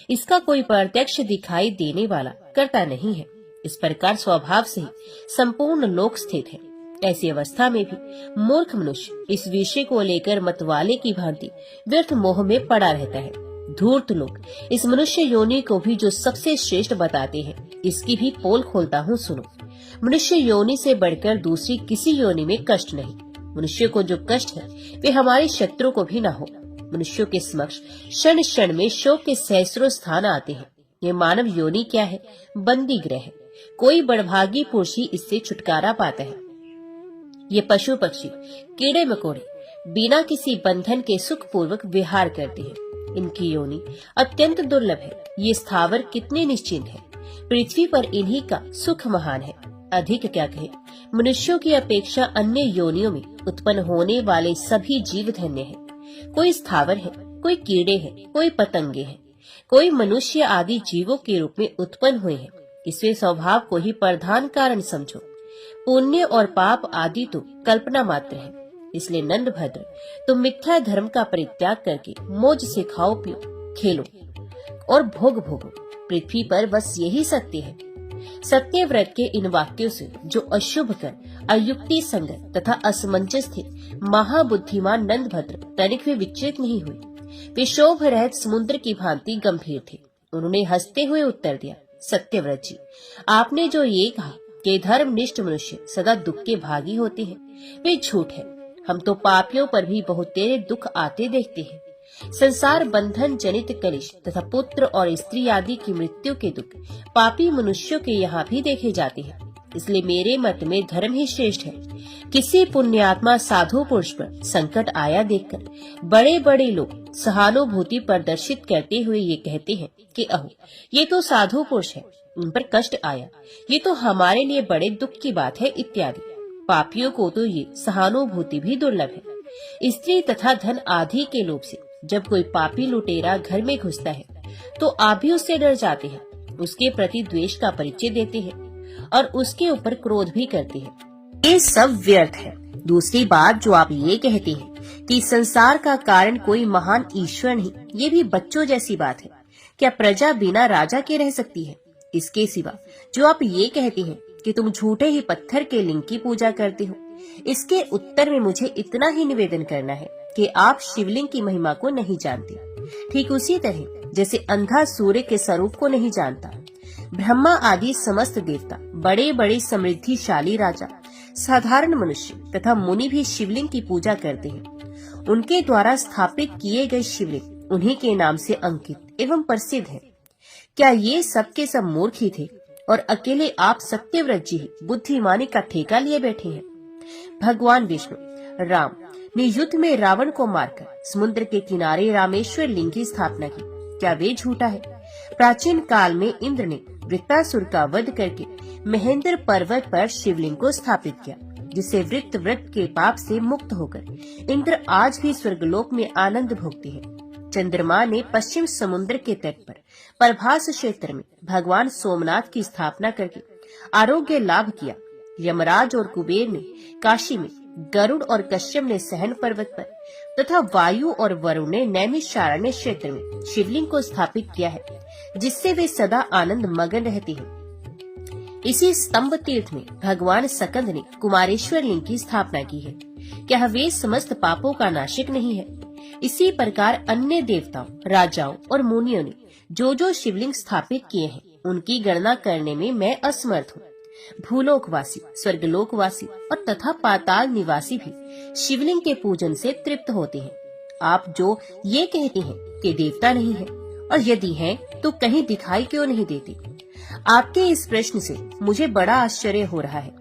इसका कोई प्रत्यक्ष दिखाई देने वाला कर्ता नहीं है। इस प्रकार स्वभाव से ही संपूर्ण लोक स्थित है। ऐसी अवस्था में भी मूर्ख मनुष्य इस विषय को लेकर मतवाले की भांति व्यर्थ मोह में पड़ा रहता है। धूर्त लोग इस मनुष्य योनि को भी जो सबसे श्रेष्ठ बताते हैं, इसकी भी पोल खोलता हूँ, सुनो। मनुष्य योनि से बढ़कर दूसरी किसी योनि में कष्ट नहीं। मनुष्य को जो कष्ट है वे हमारे शत्रु को भी न हो। मनुष्यों के समक्ष क्षण क्षण में शोक के सहस्रों स्थान आते हैं। ये मानव योनि क्या है? बंदी गृह है। कोई बड़भागी पुरुष ही इससे छुटकारा पाता है। ये पशु पक्षी कीड़े मकोड़े बिना किसी बंधन के सुख पूर्वक विहार करते हैं। इनकी योनि अत्यंत दुर्लभ है। ये स्थावर कितने निश्चिंत है। पृथ्वी पर इन्हीं का सुख महान है। अधिक क्या कहे, मनुष्यों की अपेक्षा अन्य योनियों में उत्पन्न होने वाले सभी जीव धन्य हैं। कोई स्थावर है, कोई कीड़े हैं, कोई पतंगे हैं, कोई मनुष्य आदि जीवों के रूप में उत्पन्न हुए हैं। इसमें स्वभाव को ही प्रधान कारण समझो। पुण्य और पाप आदि तो कल्पना मात्र है। इसलिए नंदभद्र, तुम मिथ्या धर्म का परित्याग करके मौज से खाओ पियो खेलो और भोग भोगो। पृथ्वी पर बस यही सत्य है। सत्यव्रत के इन वाक्यों से जो अशुभ कर अयुक्ति संगत तथा असमंजस थे, महाबुद्धिमान नंदभद्र तनिक भी विचलित नहीं हुए। वे शोभ रहित समुद्र की भांति गंभीर थे। उन्होंने हंसते हुए उत्तर दिया, सत्यव्रत जी, आपने जो ये कहा कि धर्मनिष्ठ मनुष्य सदा दुख के भागी होते हैं, वे झूठ है। हम तो पापियों पर भी बहुत तेरे दुख आते देखते हैं। संसार बंधन जनित कलिश तथा पुत्र और स्त्री आदि की मृत्यु के दुख पापी मनुष्यों के यहाँ भी देखे जाते हैं। इसलिए मेरे मत में धर्म ही श्रेष्ठ है। किसी पुण्यात्मा साधु पुरुष पर संकट आया देखकर बड़े बड़े लोग सहानुभूति प्रदर्शित करते हुए ये कहते हैं कि अहो, ये तो साधु पुरुष है, उन पर कष्ट आया, ये तो हमारे लिए बड़े दुख की बात है इत्यादि। पापियों को तो ये सहानुभूति भी दुर्लभ है। स्त्री तथा धन आदि के लोभ से जब कोई पापी लुटेरा घर में घुसता है तो आप भी उससे डर जाते हैं, उसके प्रति द्वेष का परिचय देते हैं और उसके ऊपर क्रोध भी करते हैं। ये सब व्यर्थ है। दूसरी बात जो आप ये कहते हैं कि संसार का कारण कोई महान ईश्वर नहीं, ये भी बच्चों जैसी बात है। क्या प्रजा बिना राजा के रह सकती है? इसके सिवा जो आप ये कहते हैं कि तुम झूठे ही पत्थर के लिंग की पूजा करते हो, इसके उत्तर में मुझे इतना ही निवेदन करना है कि आप शिवलिंग की महिमा को नहीं जानते। ठीक उसी तरह जैसे अंधा सूर्य के स्वरूप को नहीं जानता, ब्रह्मा आदि समस्त देवता, बड़े बड़े समृद्धिशाली राजा, साधारण मनुष्य तथा मुनि भी शिवलिंग की पूजा करते हैं। उनके द्वारा स्थापित किए गए शिवलिंग उन्हीं के नाम से अंकित एवं प्रसिद्ध है। क्या ये सब के सब मूर्ख ही थे और अकेले आप सत्यव्रत जी बुद्धिमानी का ठेका लिए बैठे हैं? भगवान विष्णु राम ने युद्ध में रावण को मारकर समुद्र के किनारे रामेश्वर लिंग की स्थापना की। क्या वे झूठा है? प्राचीन काल में इंद्र ने वृत्तासुर का वध करके महेंद्र पर्वत पर शिवलिंग को स्थापित किया, जिससे वृत्त व्रत के पाप से मुक्त होकर इंद्र आज भी स्वर्गलोक में आनंद भोगते हैं। चंद्रमा ने पश्चिम समुद्र के तट पर प्रभास क्षेत्र में भगवान सोमनाथ की स्थापना करके आरोग्य लाभ किया। यमराज और कुबेर ने काशी में, गरुड़ और कश्यप ने सहन पर्वत पर तथा वायु और वरुण ने नैमिषारण्य क्षेत्र में शिवलिंग को स्थापित किया है, जिससे वे सदा आनंद मगन रहते हैं। इसी स्तंभ तीर्थ में भगवान सकंद ने कुमारेश्वर लिंग की स्थापना की है। क्या वे समस्त पापों का नाशक नहीं है? इसी प्रकार अन्य देवताओं, राजाओं और मुनियों ने जो जो शिवलिंग स्थापित किए हैं, उनकी गणना करने में मैं असमर्थ हूँ। भूलोकवासी, स्वर्गलोकवासी और तथा पाताल निवासी भी शिवलिंग के पूजन से तृप्त होते हैं। आप जो ये कहते हैं कि देवता नहीं है, और यदि हैं तो कहीं दिखाई क्यों नहीं देते? आपके इस प्रश्न से मुझे बड़ा आश्चर्य हो रहा है।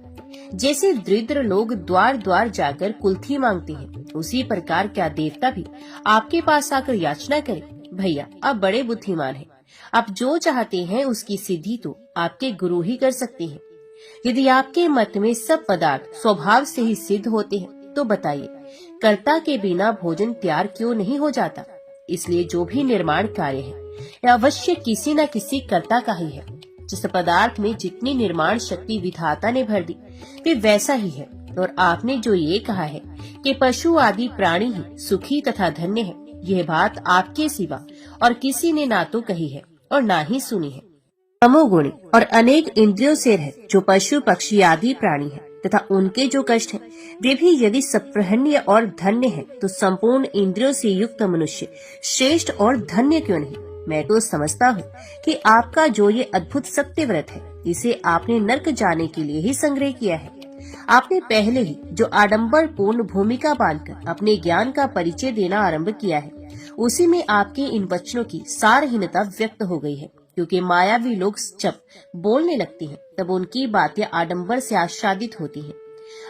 जैसे दरिद्र लोग द्वार द्वार जाकर कुल्थी मांगते हैं, उसी प्रकार क्या देवता भी आपके पास आकर याचना करे, भैया आप बड़े बुद्धिमान हैं, आप जो चाहते हैं उसकी सिद्धि तो आपके गुरु ही कर सकते हैं। यदि आपके मत में सब पदार्थ स्वभाव से ही सिद्ध होते हैं तो बताइए, कर्ता के बिना भोजन तैयार क्यों नहीं हो जाता? इसलिए जो भी निर्माण कार्य है यह अवश्य किसी न किसी कर्ता का ही है। जिस पदार्थ में जितनी निर्माण शक्ति विधाता ने भर दी वे वैसा ही है। और आपने जो ये कहा है कि पशु आदि प्राणी ही सुखी तथा धन्य है, यह बात आपके सिवा और किसी ने ना तो कही है और ना ही सुनी है। तमोगुणी और अनेक इंद्रियों से रहित जो पशु पक्षी आदि प्राणी है तथा उनके जो कष्ट है वे भी यदि सप्रहन्य और धन्य है तो संपूर्ण इंद्रियों से युक्त मनुष्य श्रेष्ठ और धन्य क्यों नहीं? मैं तो समझता हूँ कि आपका जो ये अद्भुत सत्य व्रत है इसे आपने नर्क जाने के लिए ही संग्रह किया है। आपने पहले ही जो आडंबर पूर्ण भूमिका बांधकर अपने ज्ञान का परिचय देना आरंभ किया है उसी में आपके इन वचनों की सारहीनता व्यक्त हो गई है। क्योंकि मायावी लोग जब बोलने लगते हैं तब उनकी बातें आडंबर से आच्छादित होती हैं।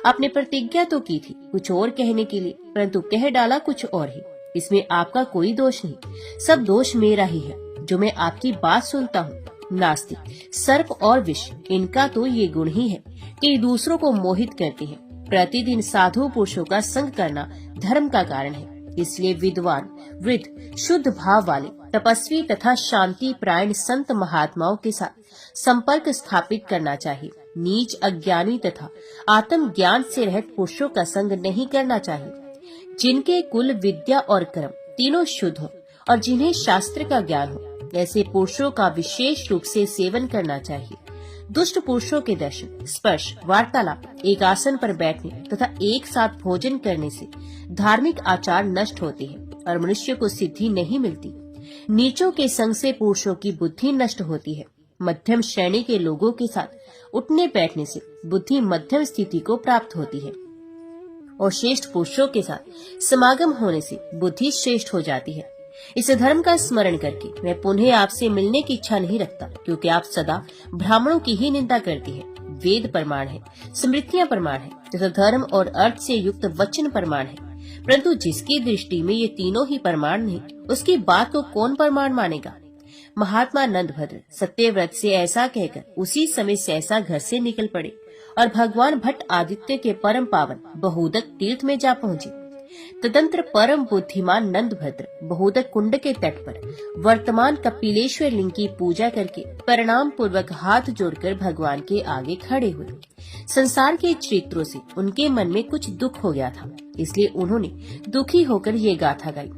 आपने प्रतिज्ञा तो की थी कुछ और कहने के लिए, परंतु कह डाला कुछ और ही। इसमें आपका कोई दोष नहीं, सब दोष मेरा ही है जो मैं आपकी बात सुनता हूँ। नास्तिक, सर्प और विष, इनका तो ये गुण ही है कि दूसरों को मोहित करते हैं। प्रतिदिन साधु पुरुषों का संग करना धर्म का कारण है। इसलिए विद्वान, वृद्ध, शुद्ध भाव वाले, तपस्वी तथा शांति प्रायण संत महात्माओं के साथ संपर्क स्थापित करना चाहिए। नीच, अज्ञानी तथा आत्म ज्ञान से रहित पुरुषों का संग नहीं करना चाहिए। जिनके कुल, विद्या और कर्म तीनों शुद्ध हो और जिन्हें शास्त्र का ज्ञान हो, ऐसे पुरुषों का विशेष रूप से सेवन करना चाहिए। दुष्ट पुरुषों के दर्शन, स्पर्श, वार्तालाप, एक आसन पर बैठने तथा एक साथ भोजन करने से धार्मिक आचार नष्ट होते हैं और मनुष्य को सिद्धि नहीं मिलती। नीचों के संग से पुरुषों की बुद्धि नष्ट होती है। मध्यम श्रेणी के लोगों के साथ उठने बैठने से बुद्धि मध्यम स्थिति को प्राप्त होती है और श्रेष्ठ पुरुषों के साथ समागम होने से बुद्धि श्रेष्ठ हो जाती है। इस धर्म का स्मरण करके मैं पुनः आपसे मिलने की इच्छा नहीं रखता, क्योंकि आप सदा ब्राह्मणों की ही निंदा करती हैं। वेद प्रमाण है, स्मृतियां प्रमाण है तथा धर्म और अर्थ से युक्त वचन प्रमाण है, परंतु जिसकी दृष्टि में ये तीनों ही प्रमाण नहीं, उसकी बात को कौन प्रमाण मानेगा? महात्मा नंदभद्र सत्यव्रत से ऐसा कहकर उसी समय सहसा घर से निकल पड़े और भगवान भट्ट आदित्य के परम पावन बहुदक तीर्थ में जा पहुँचे। तदंतर परम बुद्धिमान नंदभद्र बहुदक कुंड के तट पर वर्तमान कपिलेश्वर लिंग की पूजा करके प्रणाम पूर्वक हाथ जोड़कर भगवान के आगे खड़े हुए। संसार के चरित्रों से उनके मन में कुछ दुख हो गया था, इसलिए उन्होंने दुखी होकर ये गाथा गाई।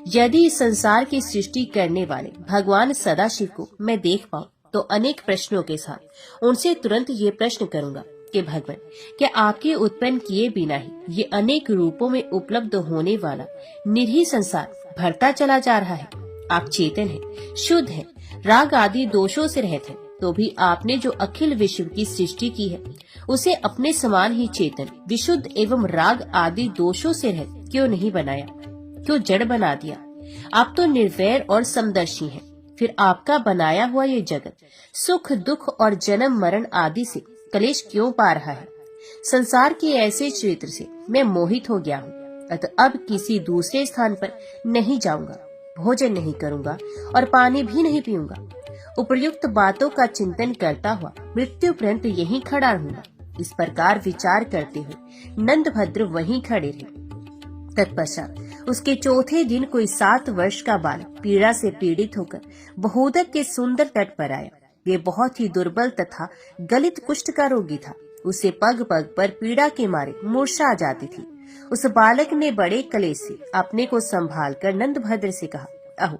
यदि इस संसार की सृष्टि करने वाले भगवान सदाशिव को मैं देख पाऊं तो अनेक प्रश्नों के साथ उनसे तुरंत ये प्रश्न करूंगा कि भगवान, क्या आपके उत्पन्न किए बिना ही ये अनेक रूपों में उपलब्ध होने वाला निरीह संसार भरता चला जा रहा है? आप चेतन हैं, शुद्ध हैं, राग आदि दोषों से रहित हैं, तो भी आपने जो अखिल विश्व की सृष्टि की है उसे अपने समान ही चेतन, विशुद्ध एवं राग आदि दोषों से रहित क्यों नहीं बनाया? क्यों जड़ बना दिया? आप तो निर्वैर और समदर्शी हैं। फिर आपका बनाया हुआ ये जगत सुख दुख और जन्म मरण आदि से कलेश क्यों पा रहा है? संसार के ऐसे चरित्र से मैं मोहित हो गया हूँ, अतः अब किसी दूसरे स्थान पर नहीं जाऊंगा, भोजन नहीं करूंगा और पानी भी नहीं पीऊंगा। उपर्युक्त बातों का चिंतन करता हुआ मृत्यु पर्यंत यहीं खड़ा रहूंगा। इस प्रकार विचार करते हुए नंदभद्र वहीं खड़े रहे। तत्पश्चात उसके चौथे दिन कोई 7 वर्ष का बालक पीड़ा से पीड़ित होकर बहुदक के सुंदर तट पर आया। ये बहुत ही दुर्बल तथा गलित कुष्ठ का रोगी था। उसे पग पग पर पीड़ा के मारे मूर्छा आ जाती थी। उस बालक ने बड़े कलेश से अपने को संभालकर नंदभद्र से कहा, अहो,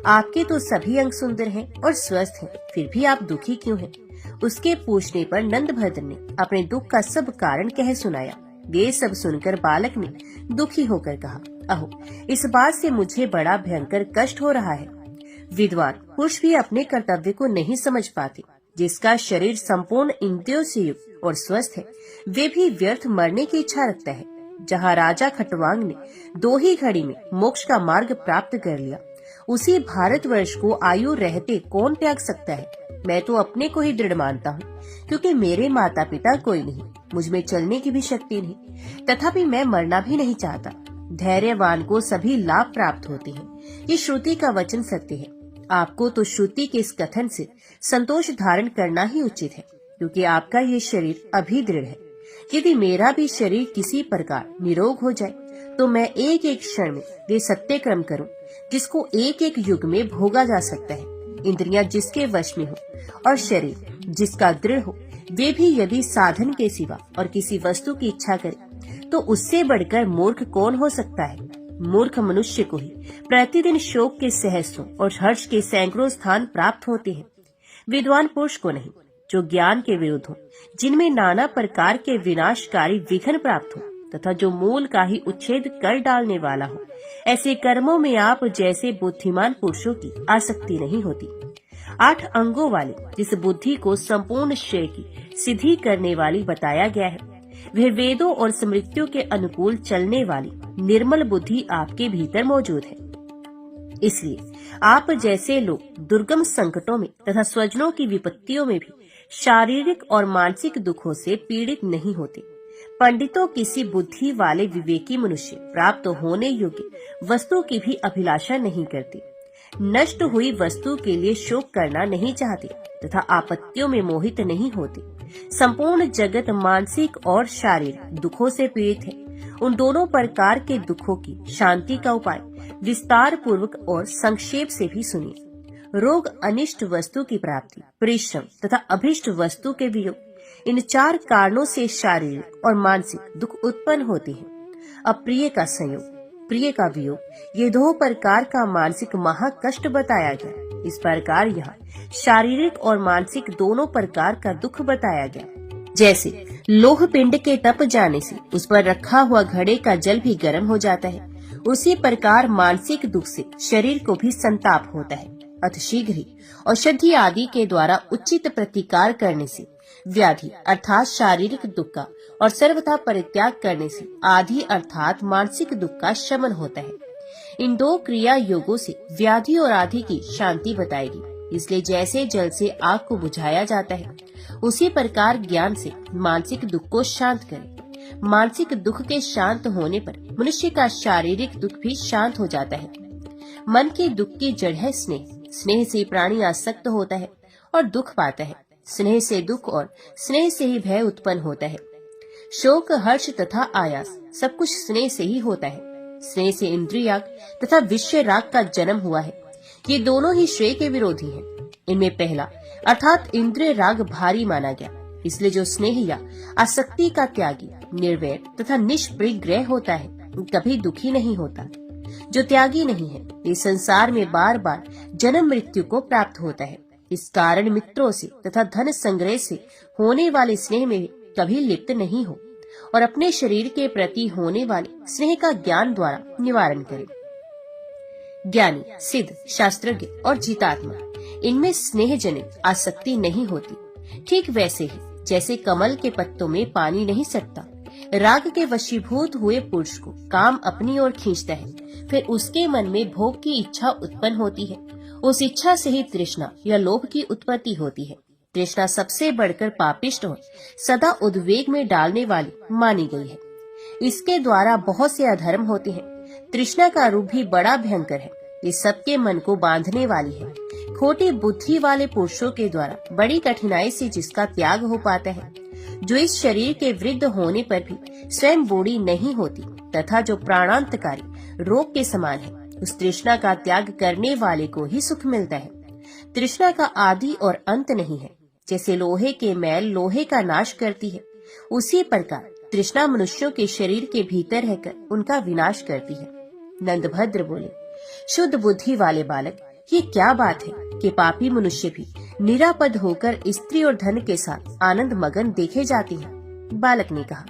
आपके तो सभी अंग सुंदर हैं और स्वस्थ हैं, फिर भी आप दुखी क्यों हैं? उसके पूछने पर नंदभद्र ने अपने दुख का सब कारण कह सुनाया। ये सब सुनकर बालक ने दुखी होकर कहा, अहो, इस बात से मुझे बड़ा भयंकर कष्ट हो रहा है। विद्वान पुरुष भी अपने कर्तव्य को नहीं समझ पाते। जिसका शरीर संपूर्ण इंद्रियों से युक्त और स्वस्थ है, वे भी व्यर्थ मरने की इच्छा रखता है। जहाँ राजा खटवांग ने 2 ही घड़ी में मोक्ष का मार्ग प्राप्त कर लिया, उसी भारतवर्ष को आयु रहते कौन त्याग सकता है? मैं तो अपने को ही दृढ़ मानता हूँ, क्योंकि मेरे माता पिता कोई नहीं, मुझ में चलने की भी शक्ति नहीं, तथापि मैं मरना भी नहीं चाहता। धैर्यवान को सभी लाभ प्राप्त होते हैं। ये श्रुति का वचन सत्य है। आपको तो श्रुति के इस कथन से संतोष धारण करना ही उचित है, क्योंकि आपका ये शरीर अभी दृढ़ है। यदि मेरा भी शरीर किसी प्रकार निरोग हो जाए तो मैं एक एक क्षण में वे सत्य कर्म करूं जिसको एक एक युग में भोगा जा सकता है। इंद्रियां जिसके वश में हो और शरीर जिसका दृढ़ हो, वे भी यदि साधन के सिवा और किसी वस्तु की इच्छा करे तो उससे बढ़कर मूर्ख कौन हो सकता है। मूर्ख मनुष्य को ही प्रतिदिन शोक के सहस्रों और हर्ष के सैकड़ों स्थान प्राप्त होते हैं, विद्वान पुरुष को नहीं, जो ज्ञान के विरुद्ध हो, जिनमें नाना प्रकार के विनाशकारी विघ्न प्राप्त हो तथा जो मूल का ही उच्छेद कर डालने वाला हो। ऐसे कर्मों में आप जैसे बुद्धिमान पुरुषों की आसक्ति नहीं होती। 8 अंगों वाली जिस बुद्धि को संपूर्ण श्रेय की सिद्धि करने वाली बताया गया है, वह वेदों और स्मृतियों के अनुकूल चलने वाली निर्मल बुद्धि आपके भीतर मौजूद है। इसलिए आप जैसे लोग दुर्गम संकटों में तथा स्वजनों की विपत्तियों में भी शारीरिक और मानसिक दुखों से पीड़ित नहीं होते। पंडितों किसी बुद्धि वाले विवेकी मनुष्य प्राप्त होने योग्य वस्तु की भी अभिलाषा नहीं करते, नष्ट हुई वस्तु के लिए शोक करना नहीं चाहते तथा आपत्तियों में मोहित नहीं होते। संपूर्ण जगत मानसिक और शारीरिक दुखों से पीड़ित है। उन दोनों प्रकार के दुखों की शांति का उपाय विस्तार पूर्वक और संक्षेप से भी सुनिए। रोग, अनिष्ट वस्तु की प्राप्ति, परिश्रम तथा अभिष्ट वस्तु के वियोग, इन 4 कारणों से शारीरिक और मानसिक दुख उत्पन्न होते हैं। अप्रिय का संयोग, प्रिय का वियोग, ये 2 प्रकार का मानसिक महाकष्ट बताया गया। इस प्रकार यहाँ शारीरिक और मानसिक दोनों प्रकार का दुख बताया गया। जैसे लोह पिंड के तप जाने से उस पर रखा हुआ घड़े का जल भी गर्म हो जाता है, उसी प्रकार मानसिक दुख से शरीर को भी संताप होता है। अतिशीघ्र ही औषधि आदि के द्वारा उचित प्रतिकार करने से व्याधि अर्थात शारीरिक दुख का और सर्वथा परित्याग करने से आदि अर्थात मानसिक दुख का शमन होता है। इन 2 क्रिया योगों से व्याधि और आदि की शांति बताएगी। इसलिए जैसे जल से आग को बुझाया जाता है, उसी प्रकार ज्ञान से मानसिक दुख को शांत करें। मानसिक दुख के शांत होने पर मनुष्य का शारीरिक दुख भी शांत हो जाता है। मन के दुख की जड़ है स्नेह। स्नेह से प्राणी आसक्त होता है और दुख पाता है। स्नेह से दुख और स्नेह से ही भय उत्पन्न होता है। शोक, हर्ष तथा आयास सब कुछ स्नेह से ही होता है। स्नेह से इंद्रियाग तथा विषय राग का जन्म हुआ है। ये दोनों ही श्रेय के विरोधी हैं। इनमें पहला अर्थात इंद्रिय राग भारी माना गया, इसलिए जो स्नेह या आसक्ति का त्यागी, निर्वैर तथा निष्परिग्रह होता है, कभी दुखी नहीं होता। जो त्यागी नहीं है, ये संसार में बार बार जन्म मृत्यु को प्राप्त होता है। इस कारण मित्रों से तथा धन संग्रह से होने वाले स्नेह में कभी लिप्त नहीं हो और अपने शरीर के प्रति होने वाले स्नेह का ज्ञान द्वारा निवारण करें। ज्ञानी, सिद्ध, शास्त्रज्ञ और जितात्मा, इनमें स्नेह जनित आसक्ति नहीं होती। ठीक वैसे ही जैसे कमल के पत्तों में पानी नहीं सकता, राग के वशीभूत हुए पुरुष को काम अपनी ओर खींचता है, फिर उसके मन में भोग की इच्छा उत्पन्न होती है। उस इच्छा से ही तृष्णा या लोभ की उत्पत्ति होती है। तृष्णा सबसे बढ़कर पापिष्ट और सदा उद्वेग में डालने वाली मानी गई है। इसके द्वारा बहुत से अधर्म होते हैं। तृष्णा का रूप भी बड़ा भयंकर है। ये सबके मन को बांधने वाली है। खोटी बुद्धि वाले पुरुषों के द्वारा बड़ी कठिनाई से जिसका त्याग हो पाता है, जो इस शरीर के वृद्ध होने पर भी स्वयं बूढ़ी नहीं होती तथा जो प्राणांतकारी रोग के समान है, उस तृष्णा का त्याग करने वाले को ही सुख मिलता है। तृष्णा का आदि और अंत नहीं है। जैसे लोहे के मैल लोहे का नाश करती है, उसी प्रकार तृष्णा मनुष्यों के शरीर के भीतर रहकर उनका विनाश करती है। नंदभद्र बोले, शुद्ध बुद्धि वाले बालक, ये क्या बात है कि पापी मनुष्य भी निरापद होकर स्त्री और धन के साथ आनंद मगन देखे जाते हैं। बालक ने कहा,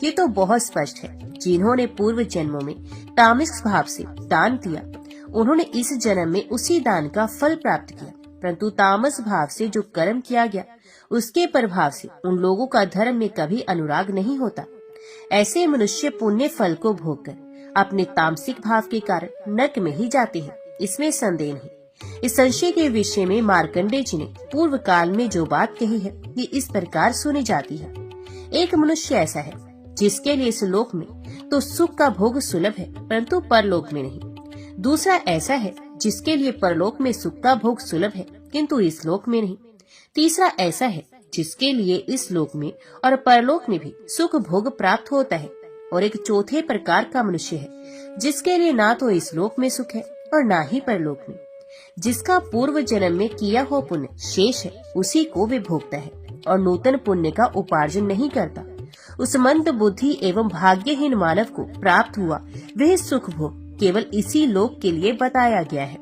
ये तो बहुत स्पष्ट है। जिन्होंने पूर्व जन्मों में तामसिक भाव से दान दिया, उन्होंने इस जन्म में उसी दान का फल प्राप्त किया। परंतु तामस भाव से जो कर्म किया गया, उसके प्रभाव से उन लोगों का धर्म में कभी अनुराग नहीं होता। ऐसे मनुष्य पुण्य फल को भोगकर अपने तामसिक भाव के कारण नरक में ही जाते हैं, इसमें संदेह नहीं। इस संशय के विषय में मार्कंडेय जी ने पूर्व काल में जो बात कही है, ये इस प्रकार सुनी जाती है। एक मनुष्य ऐसा है जिसके लिए इस लोक में तो सुख का भोग सुलभ है, परंतु परलोक में नहीं। दूसरा ऐसा है जिसके लिए परलोक में सुख का भोग सुलभ है, किंतु इस लोक में नहीं। तीसरा ऐसा है जिसके लिए इस लोक में और परलोक में भी सुख भोग प्राप्त होता है। और एक चौथे प्रकार का मनुष्य है जिसके लिए ना तो इस लोक में सुख है और ना ही परलोक में। जिसका पूर्व जन्म में किया हुआ पुण्य शेष है, उसी को वे भोगता है और नूतन पुण्य का उपार्जन नहीं करता। उस मंद बुद्धि एवं भाग्यहीन मानव को प्राप्त हुआ वह सुख भोग केवल इसी लोक के लिए बताया गया है।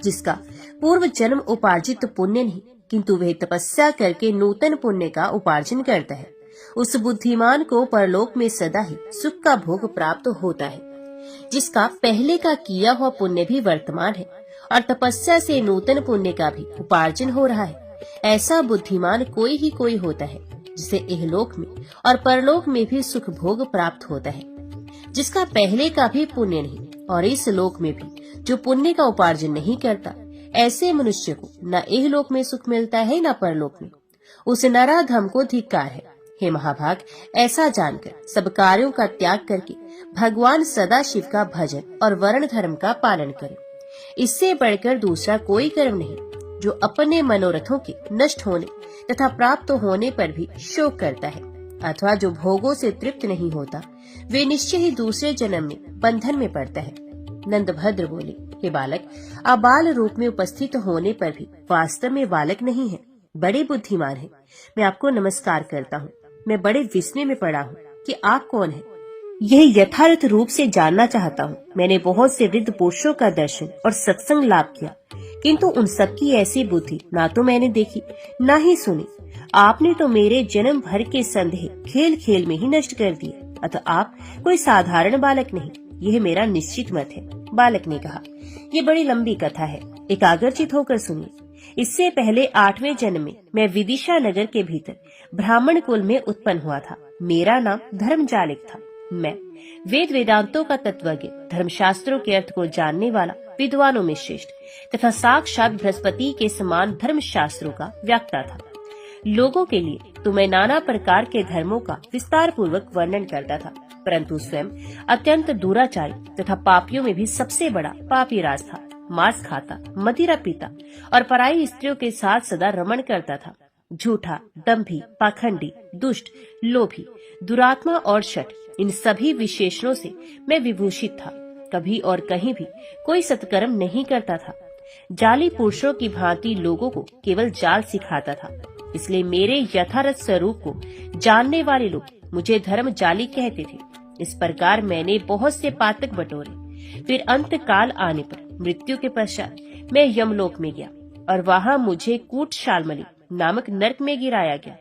जिसका पूर्व जन्म उपार्जित पुण्य नहीं, किंतु वह तपस्या करके नूतन पुण्य का उपार्जन करता है, उस बुद्धिमान को परलोक में सदा ही सुख का भोग प्राप्त होता है। जिसका पहले का किया हुआ पुण्य भी वर्तमान है और तपस्या से नूतन पुण्य का भी उपार्जन हो रहा है, ऐसा बुद्धिमान कोई ही कोई होता है जिसे इहलोक में और परलोक में भी सुख भोग प्राप्त होता है। जिसका पहले का भी पुण्य नहीं और इस लोक में भी जो पुण्य का उपार्जन नहीं करता, ऐसे मनुष्य को न इहलोक में सुख मिलता है न परलोक में। उस नराधम को धिक्कार है। हे महाभाग, ऐसा जानकर सब कार्यों का त्याग करके भगवान सदाशिव का भजन और वर्ण धर्म का पालन करे। इससे बढ़कर दूसरा कोई कर्म नहीं जो अपने मनोरथों के नष्ट होने तथा प्राप्त होने पर भी शोक करता है, अथवा जो भोगों से तृप्त नहीं होता, वे निश्चय ही दूसरे जन्म में बंधन में पड़ता है। नंदभद्र बोले, हे बालक, आप बाल रूप में उपस्थित होने पर भी वास्तव में बालक नहीं है, बड़े बुद्धिमान है। मैं आपको नमस्कार करता हूँ। मैं बड़े विस्मय में पड़ा हूँ कि आप कौन हैं। यह यथार्थ रूप से जानना चाहता हूँ। मैंने बहुत से वृद्ध पुरुषों का दर्शन और सत्संग लाभ किया, किंतु उन सबकी ऐसी बुद्धि ना तो मैंने देखी ना ही सुनी। आपने तो मेरे जन्म भर के संदेह खेल खेल में ही नष्ट कर दिए, अतः आप कोई साधारण बालक नहीं, यह मेरा निश्चित मत है। बालक ने कहा, ये बड़ी लंबी कथा है, एकाग्रचित होकर सुनिए। इससे पहले 8वें जन्म में मैं विदिशा नगर के भीतर ब्राह्मण कुल में उत्पन्न हुआ था। मेरा नाम धर्मजालिक था। मैं वेद वेदांतों का तत्वज्ञ, धर्मशास्त्रों के अर्थ को जानने वाला, विद्वानों में श्रेष्ठ तथा साक्षात बृहस्पति के समान धर्मशास्त्रों का व्याख्या था। लोगों के लिए तो मैं नाना प्रकार के धर्मों का विस्तार पूर्वक वर्णन करता था, परंतु स्वयं अत्यंत दुराचारी तथा पापियों में भी सबसे बड़ा पापी राज था। मांस खाता, मदिरा पीता और पराई स्त्रियों के साथ सदा रमण करता था। झूठा, दंभी, पाखंडी, दुष्ट, लोभी, दुरात्मा और शठ, इन सभी विशेषणों से मैं विभूषित था। कभी और कहीं भी कोई सत्कर्म नहीं करता था। जाली पुरुषों की भांति लोगों को केवल जाल सिखाता था। इसलिए मेरे यथार्थ स्वरूप को जानने वाले लोग मुझे धर्म जाली कहते थे। इस प्रकार मैंने बहुत से पातक बटोरे। फिर अंत काल आने पर मृत्यु के पश्चात मैं यमलोक में गया और वहाँ मुझे कूटशालमली नामक नरक में गिराया गया।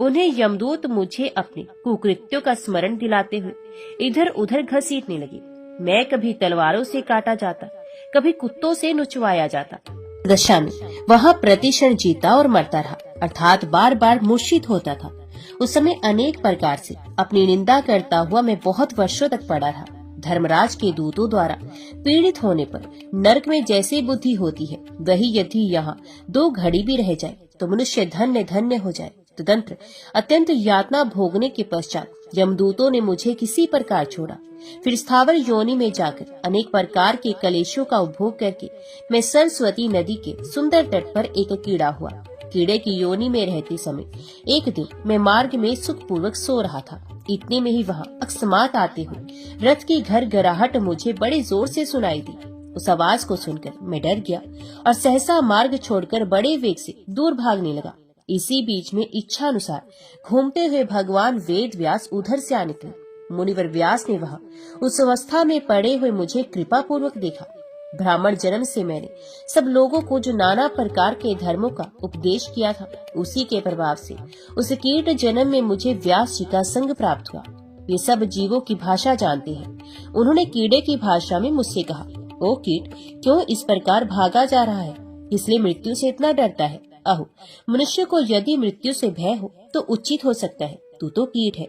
उन्हें यमदूत मुझे अपने कुकृत्यों का स्मरण दिलाते हुए इधर उधर घसीटने लगे। मैं कभी तलवारों से काटा जाता, कभी कुत्तों से नुचवाया जाता। दशा में वहाँ प्रतिक्षण जीता और मरता रहा, अर्थात बार बार मूर्छित होता था। उस समय अनेक प्रकार से अपनी निंदा करता हुआ मैं बहुत वर्षों तक पड़ा रहा। धर्मराज के दूतों द्वारा पीड़ित होने पर नरक में जैसी बुद्धि होती है, वही यदि यहाँ 2 घड़ी भी रह जाए तो मनुष्य धन्य धन्य हो जाए। तदंतर अत्यंत यातना भोगने के पश्चात यमदूतों ने मुझे किसी प्रकार छोड़ा। फिर स्थावर योनि में जाकर अनेक प्रकार के कलेशों का उपभोग करके मैं सरस्वती नदी के सुंदर तट पर एक कीड़ा हुआ। कीड़े की योनि में रहते समय एक दिन मैं मार्ग में सुख पूर्वक सो रहा था। इतने में ही वहाँ अकस्मात आते हुए रथ की घरघराहट मुझे बड़े जोर से सुनाई दी। उस आवाज को सुनकर मैं डर गया और सहसा मार्ग छोड़कर बड़े वेग से दूर भागने लगा। इसी बीच में इच्छा अनुसार घूमते हुए भगवान वेद व्यास उधर से आ निकले। मुनिवर व्यास ने वहाँ उस अवस्था में पड़े हुए मुझे कृपा पूर्वक देखा। ब्राह्मण जन्म से मैंने सब लोगों को जो नाना प्रकार के धर्मों का उपदेश किया था, उसी के प्रभाव से उस कीट जन्म में मुझे व्यास जी का संग प्राप्त हुआ। ये सब जीवों की भाषा जानते हैं। उन्होंने कीड़े की भाषा में मुझसे कहा, ओ कीट, क्यों इस प्रकार भागा जा रहा है? इसलिए मृत्यु से इतना डरता है? अहो, मनुष्य को यदि मृत्यु से भय हो तो उचित हो सकता है। तू तो कीट है,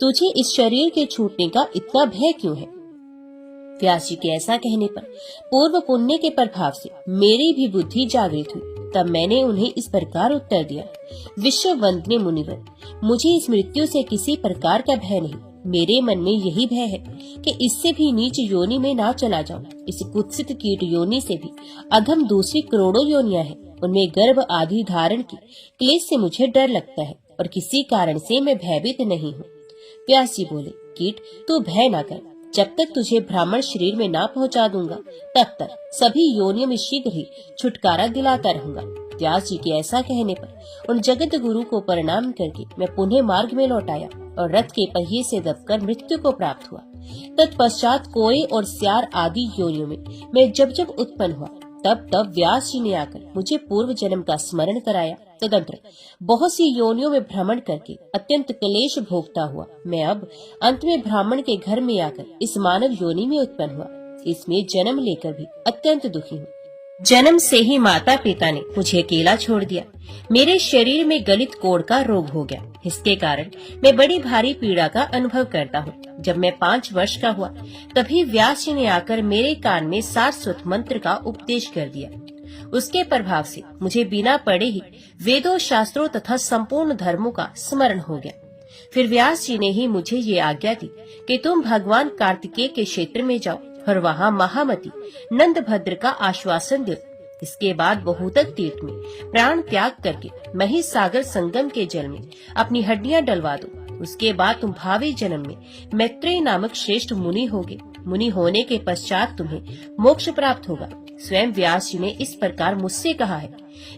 तुझे इस शरीर के छूटने का इतना भय क्यों है? व्यास जी के ऐसा कहने पर पूर्व पुण्य के प्रभाव से मेरी भी बुद्धि जागृत हुई। तब मैंने उन्हें इस प्रकार उत्तर दिया, विश्व वंदनीय मुनिवर, मुझे इस मृत्यु से किसी प्रकार का भय नहीं। मेरे मन में यही भय है कि इससे भी नीच योनि में ना चला जाऊं। इस कुत्सित कीट योनि से भी अधम दूसरी करोड़ों योनियां हैं, उनमें गर्भ आदि धारण की क्लेश से मुझे डर लगता है और किसी कारण से मैं भयभीत नहीं हूँ। व्यास जी बोले, कीट तू भय न कर, जब तक तुझे ब्राह्मण शरीर में ना पहुँचा दूंगा तब तक सभी योनियों में शीघ्र ही छुटकारा दिलाता रहूंगा। व्यास जी के ऐसा कहने पर उन जगत गुरु को प्रणाम करके मैं पुनः मार्ग में लौट आया और रथ के पहिए से दबकर मृत्यु को प्राप्त हुआ। तत्पश्चात कोए और स्यार आदि योनियों में मैं जब जब उत्पन्न हुआ तब व्यास जी ने आकर मुझे पूर्व जन्म का स्मरण कराया। तदंतर बहुत सी योनियों में भ्रमण करके अत्यंत क्लेश भोगता हुआ मैं अब अंत में ब्राह्मण के घर में आकर इस मानव योनि में उत्पन्न हुआ। इसमें जन्म लेकर भी अत्यंत दुखी हूँ। जन्म से ही माता पिता ने मुझे अकेला छोड़ दिया। मेरे शरीर में गलित कोढ़ का रोग हो गया। इसके कारण मैं बड़ी भारी पीड़ा का अनुभव करता हूँ। जब मैं 5 वर्ष का हुआ तभी व्यास जी ने आकर मेरे कान में सारस्वत मंत्र का उपदेश कर दिया। उसके प्रभाव से मुझे बिना पढ़े ही वेदों, शास्त्रों तथा संपूर्ण धर्मों का स्मरण हो गया। फिर व्यास जी ने ही मुझे ये आज्ञा दी कि तुम भगवान कार्तिकेय के क्षेत्र में जाओ और वहाँ महामती नंदभद्र का आश्वासन दो। इसके बाद बहुतक तीर्थ में प्राण त्याग करके महिसागर संगम के जल में अपनी हड्डियां डलवा दो। उसके बाद तुम भावी जन्म में मैत्रेय नामक श्रेष्ठ मुनि होगे। मुनि होने के पश्चात तुम्हें मोक्ष प्राप्त होगा। स्वयं व्यास जी ने इस प्रकार मुझसे कहा है,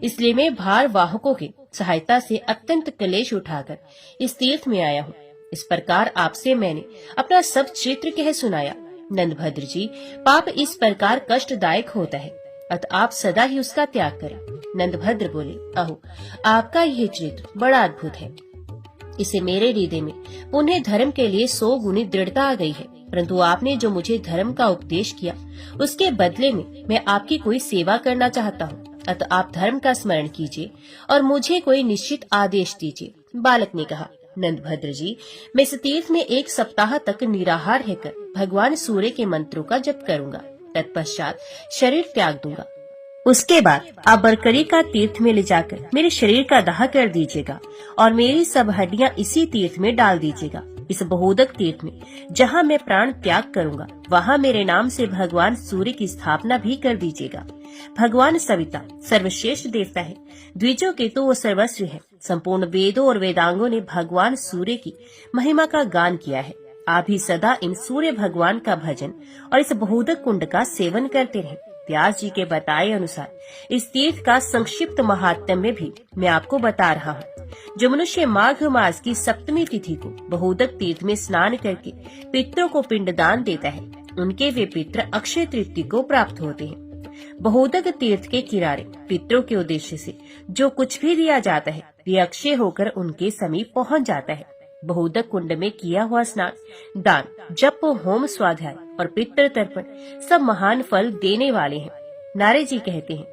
इसलिए मैं भार वाहकों की सहायता से अत्यंत क्लेश उठाकर इस तीर्थ में आया हूँ। इस प्रकार आपसे मैंने अपना सब चरित्र कह सुनाया। नंदभद्र जी, पाप इस प्रकार कष्टदायक होता है, अतः आप सदा ही उसका त्याग करें। नंदभद्र बोले, अहो आपका यह चरित्र बड़ा अद्भुत है। इसे मेरे हृदय में पुनः धर्म के लिए 100 गुनी दृढ़ता आ गई है। परंतु आपने जो मुझे धर्म का उपदेश किया उसके बदले में मैं आपकी कोई सेवा करना चाहता हूँ। अतः आप धर्म का स्मरण कीजिए और मुझे कोई निश्चित आदेश दीजिए। बालक ने कहा, नंदभद्र जी, मैं इस तीर्थ में 1 सप्ताह तक निराहार रहकर भगवान सूर्य के मंत्रों का जप करूंगा। तत्पश्चात शरीर त्याग दूंगा। उसके बाद आप बरकरी का तीर्थ में ले जाकर मेरे शरीर का दाह कर दीजिएगा और मेरी सब हड्डियां इसी तीर्थ में डाल दीजिएगा। इस बहुदक तीर्थ में जहाँ मैं प्राण त्याग करूंगा वहाँ मेरे नाम से भगवान सूर्य की स्थापना भी कर दीजिएगा। भगवान सविता सर्वश्रेष्ठ देवता है, द्विजों के तो वो सर्वस्व है। संपूर्ण वेदों और वेदांगों ने भगवान सूर्य की महिमा का गान किया है। आप भी सदा इन सूर्य भगवान का भजन और इस बहुदक कुंड का सेवन करते रहें। व्यास जी के बताए अनुसार इस तीर्थ का संक्षिप्त महात्म्य भी मैं आपको बता रहा हूँ। जो मनुष्य माघ मास की सप्तमी तिथि को बहुदक तीर्थ में स्नान करके पितरों को पिंडदान देता है, उनके वे पितर अक्षय तृतीया को प्राप्त होते हैं। बहुदक तीर्थ के किनारे पितरों के उद्देश्य से जो कुछ भी दिया जाता है वे अक्षय होकर उनके समीप पहुँच जाता है। बहुदक कुंड में किया हुआ स्नान, दान, जप, होम, स्वाध्याय और पितृ तर्पण सब महान फल देने वाले हैं। नारद जी कहते हैं,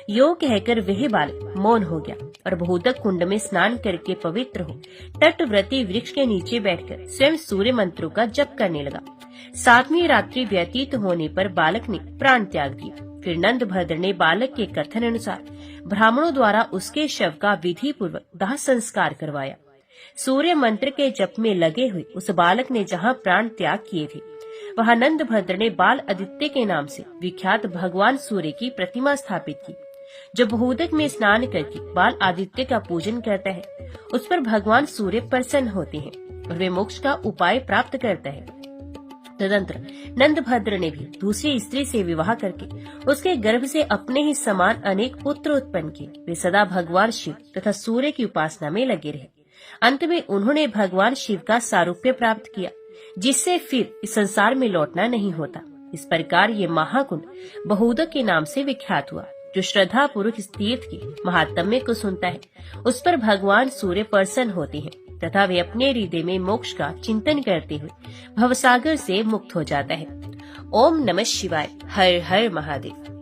यो कहकर वह बालक मौन हो गया और बहुदक कुंड में स्नान करके पवित्र हो तटव्रती वृक्ष के नीचे बैठकर स्वयं सूर्य मंत्रों का जप करने लगा। 7वीं रात्रि व्यतीत होने पर बालक ने प्राण त्याग दिया। फिर नंदभद्र ने बालक के कथन अनुसार ब्राह्मणों द्वारा उसके शव का विधि पूर्वक दाह संस्कार करवाया। सूर्य मंत्र के जप में लगे हुए उस बालक ने जहाँ प्राण त्याग किए थे वहाँ नंदभद्र ने बाल आदित्य के नाम से विख्यात भगवान सूर्य की प्रतिमा स्थापित की। जो बहुदक में स्नान करके बाल आदित्य का पूजन करता है उस पर भगवान सूर्य प्रसन्न होते हैं और वे मोक्ष का उपाय प्राप्त करता है। तदंतर नंदभद्र ने भी दूसरी स्त्री से विवाह करके उसके गर्भ से अपने ही समान अनेक पुत्र उत्पन्न किए। वे सदा भगवान शिव तथा सूर्य की उपासना में लगे रहे। अंत में उन्होंने भगवान शिव का सारूप्य प्राप्त किया, जिससे फिर इस संसार में लौटना नहीं होता। इस प्रकार ये महाकुंड बहुदक के नाम से विख्यात हुआ। जो श्रद्धा पूर्वक इस तीर्थ के महात्म्य को सुनता है उस पर भगवान सूर्य प्रसन्न होते हैं तथा वे अपने हृदय में मोक्ष का चिंतन करते हुए भवसागर से मुक्त हो जाता है। ओम नमः शिवाय। हर हर महादेव।